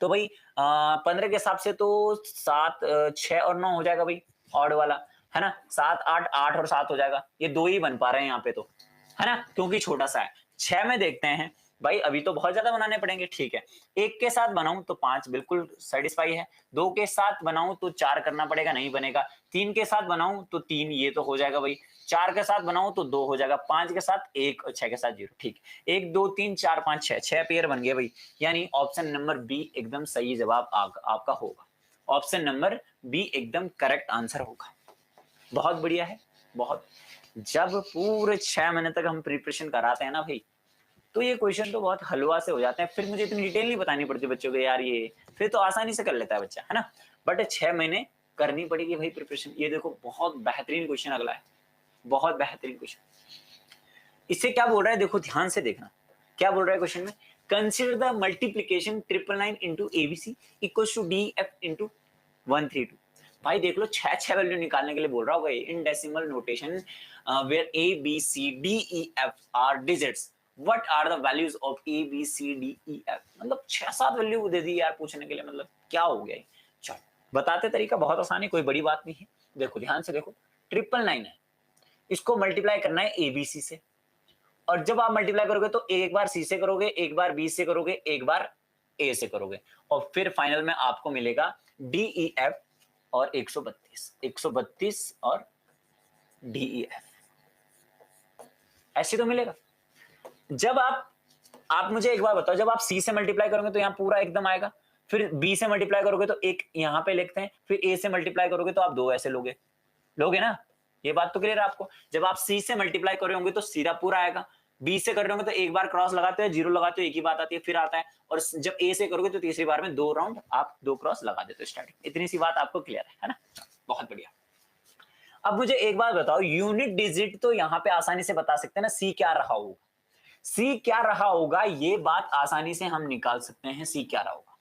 तो भाई 15 के हिसाब से तो 7 6 और 9 हो जाएगा भाई, ऑड वाला है ना। 7 8 8 और 7 हो जाएगा, ये दो ही बन पा रहे हैं यहाँ पे तो, है ना, क्योंकि छोटा सा है। 6 में देखते हैं भाई, अभी तो बहुत ज्यादा बनाने पड़ेंगे, ठीक है। 1 के साथ बनाऊं तो 5 बिल्कुल सेटिस्फाई है, 2 के साथ बनाऊं तो 4 करना पड़ेगा, नहीं बनेगा। 3 के साथ बनाऊं तो 3, ये तो हो जाएगा भाई। 4 के साथ बनाऊं तो 2 हो जाएगा, 5 के साथ 1 और 6 के साथ 0, ठीक। 1 2 3 4 5 6, 6 पेयर बन गए भाई। यानी ऑप्शन नंबर बी एकदम सही जवाब आपका होगा। ऑप्शन नंबर बी एकदम करेक्ट आंसर होगा। बहुत बढ़िया है, बहुत। जब पूरे 6 महीने तक हम प्रिपरेशन कराते हैं ना भाई, तो ये क्वेश्चन तो बहुत हलवा से हो जाते हैं, फिर मुझे इतनी डिटेल नहीं बतानी पड़ती बच्चों को यार, ये फिर तो आसानी से कर लेता है बच्चा, है ना। बट 6 महीने करनी पड़ेगी भाई प्रिपरेशन। ये देखो बहुत बेहतरीन क्वेश्चन अगला है, बहुत बेहतरीन क्वेश्चन। इससे क्या बोल रहा है, देखो ध्यान से देखना क्या बोल रहा है क्वेश्चन में। Consider the multiplication 999 into ABC equal to D F into 132। भाई देख लो, 6 वैल्यू निकालने के लिए बोल रहा होगा in decimal notation where a b c d e f are digits, what are the values of a b c d e f. मतलब 6-7 value दे दी यार पूछने के लिए, मतलब क्या हो गया। चलो बताते, तरीका बहुत आसान है, कोई बड़ी बात नहीं है। देखो ध्यान से देखो, 999 है, इसको मल्टीप्लाई करना है एबीसी से, और जब आप मल्टीप्लाई करोगे तो एक बार सी से करोगे, एक बार बी से करोगे, एक बार ए से करोगे, और फिर फाइनल में आपको मिलेगा डी ई एफ और 132 और डी ई एफ, ऐसे तो मिलेगा। जब आप मुझे एक बार बताओ, जब आप सी से मल्टीप्लाई करोगे तो यहाँ पूरा एकदम आएगा, फिर बी से मल्टीप्लाई करोगे तो एक यहाँ पे लिखते हैं, फिर ए से मल्टीप्लाई करोगे तो आप 2 ऐसे लोगे ना। ये बात तो क्लियर है आपको। जब आप सी से मल्टीप्लाई कर रहे होंगे तो सीधा पूरा आएगा, बी से कर रहे होंगे तो एक बार क्रॉस लगाते हो, जीरो लगाते हो, एक ही बात आती है, फिर आता है। और जब ए से करोगे तो तीसरी बार में 2 राउंड आप 2 क्रॉस लगा देते हो स्टार्टिंग। इतनी सी बात आपको क्लियर है ना, बहुत बढ़िया। अब मुझे एक बात बताओ, यूनिट डिजिट तो यहाँ पे आसानी से बता सकते हैं ना, सी क्या रहा होगा। सी क्या रहा होगा ये बात आसानी से हम निकाल सकते हैं। सी क्या रहा होगा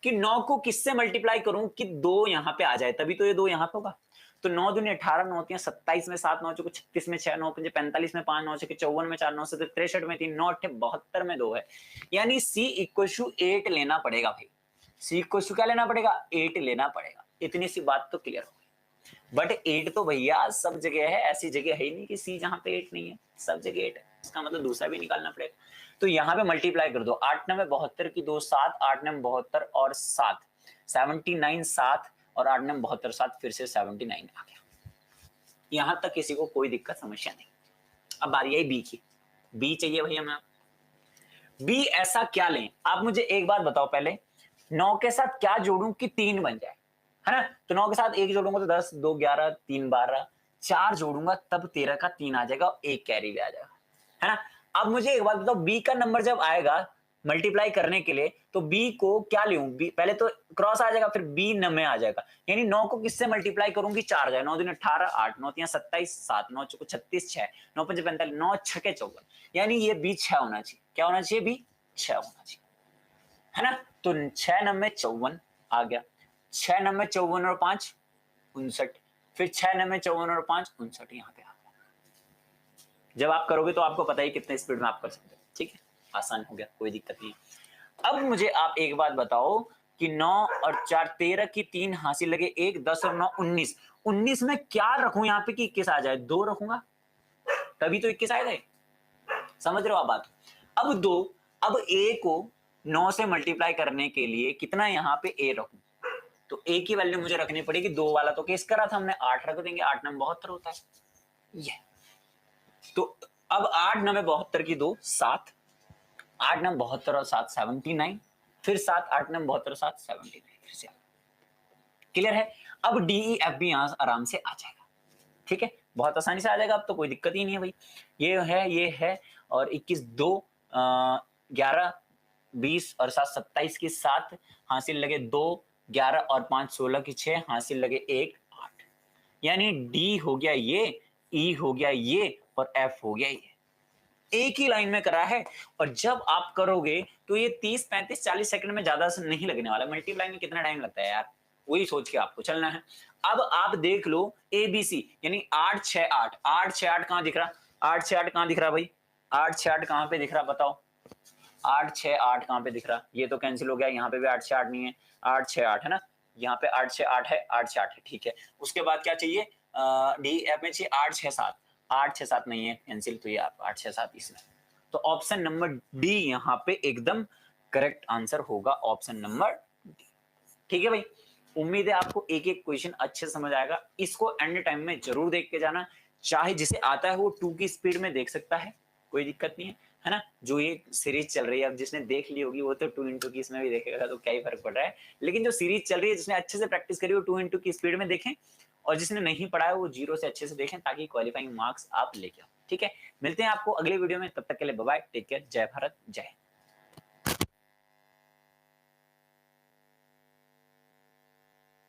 कि 9 को किससे मल्टीप्लाई करूं कि 2 यहाँ पे आ जाए, तभी तो ये 2 यहाँ पे होगा। तो 9 दूनी 18, 9 3 27 में 7, 9 चौको 36 में 6, 9 पंजे 45 में 5, 9 छक्के 54 में 4, 9 7 63 में 3, 9 8 72 में 2 है। यानी सी इक्वल टू 8 लेना पड़ेगा भाई। सी इक्वल टू क्या लेना पड़ेगा, 8 लेना पड़ेगा। इतनी सी बात तो क्लियर हो गई। बट 8 तो भैया सब जगह है, ऐसी जगह है ही नहीं कि सी जहां पे 8 नहीं है, सब जगह 8 है। इसका मतलब दूसरा भी निकालना पड़ेगा। तो यहाँ पे मल्टीप्लाई कर दो, 8 9 72 की 2 7, 8 9 72 और 7 79, 7 और 8 9 72 7, फिर से 79 आ गया। यहां तक किसी को कोई दिक्कत समस्या नहीं। अब बारी आई बी की। बी चाहिए भैया हमें। बी ऐसा क्या लें, आप मुझे एक बात बताओ पहले, 9 के साथ क्या जोड़ूं कि 3 बन जाए, है ना। तो 9 के साथ 1 जोड़ूंगा तो 10, 2 11, 3 12, 4 जोड़ूंगा तब 13 का 3 आ जाएगा और 1 कैरी भी आ जाएगा, है ना। अब मुझे एक बात बताओ, बी का नंबर जब आएगा मल्टीप्लाई करने के लिए तो बी को क्या लूं, बी पहले तो क्रॉस आ जाएगा, फिर बी न में आ जाएगा। यानी 9 को किससे मल्टीप्लाई करूंगी, 4 जाए, 9 दूनी 18, 8 9 3 27, 7 9 चौको 36, 6 9 5 45, 9 छक्के 54, यानी ये बी 6 होना चाहिए। क्या होना चाहिए, बी 6 होना चाहिए, है ना। तो 6 9 54 आ गया, 6 9 54 और 5 59, फिर 6 9 54 और 5 59 यहाँ पे आ गया। जब आप करोगे तो आपको पता ही कितने स्पीड में आप कर सकते हो, ठीक है, आसान हो गया, कोई दिक्कत नहीं। अब मुझे आप एक बात बताओ कि 9 और 4 13 की 3 हासिल लगे 1, 10 और 9 19, 19 में क्या रखूं यहाँ पे कि 21 आ जाए, 2 रखूंगा तभी तो 21 आएगा। समझ रहे हो आप बात। अब 2, अब a को 9 से मल्टीप्लाई करने के लिए कितना यहाँ पे a रखूं, तो a की वैल्यू मुझे रखनी पड़ेगी, 2 वाला तो केस करा था हमने, 8 रख देंगे, 8 9 72 होता है ये। तो अब 8 9 72 की 2 7, 8 9 72 और 7 79, फिर 7 8 9 72 और 7 79, फिर से क्लियर है। अब डी ई एफ भी यहां आराम से आ जाएगा, ठीक है, बहुत आसानी से आ जाएगा। अब तो कोई दिक्कत ही नहीं है भाई, ये है और 21 2 11 20 और 7 27 की 7 हासिल लगे 2, 11 और 5 16 की 6 हासिल लगे 1 8, यानी डी हो गया ये, ई हो गया ये और एफ हो गया ये। एक ही लाइन में करा है, और जब आप करोगे तो ये 30, 35, 40 सेकंड में ज्यादा से नहीं लगने वाला। मल्टीप्लाई में कितना टाइम लगता है यार, वही सोच के आपको चलना है। अब आप देख लो ABC, यानी 8 6 8, 8 6 8 कहां दिख रहा, 8 6 8 कहां दिख रहा भाई, 8 6 8 कहां पे दिख रहा बताओ, 8 6 8 कहां पे दिख रहा, ये तो कैंसिल हो गया, यहाँ पे भी 8 6 8 नहीं है, 8 6 8 है ना, यहाँ पे 8 6 8 है, 8 6 8 है, ठीक है। उसके बाद क्या चाहिए, डी एफ में चाहिए 8 6 7, 8 6 7 नहीं है, कैंसिल, तो ये आप 8 6 7 इसमें, तो ऑप्शन नंबर डी यहाँ पे एकदम करेक्ट आंसर होगा, ऑप्शन नंबर डी। ठीक है भाई, उम्मीद है आपको एक एक क्वेश्चन अच्छे से समझ आएगा। इसको एंड टाइम में जरूर देख के जाना, चाहे जिसे आता है वो 2 की स्पीड में देख सकता है, कोई दिक्कत नहीं है ना। जो ये सीरीज चल रही है, अब जिसने देख ली होगी वो तो 2 की इसमें भी देखेगा, तो क्या ही फर्क पड़ रहा है। लेकिन जो सीरीज चल रही है, जिसने अच्छे से प्रैक्टिस करी वो 2 की स्पीड में देखें, और जिसने नहीं पढ़ा है वो 0 से अच्छे से देखें, ताकि क्वालिफाइंग मार्क्स आप लेके आओ। ठीक है, मिलते हैं आपको अगले वीडियो में, तब तक के लिए बाय बाय, टेक केयर, जय भारत, जय हिंद।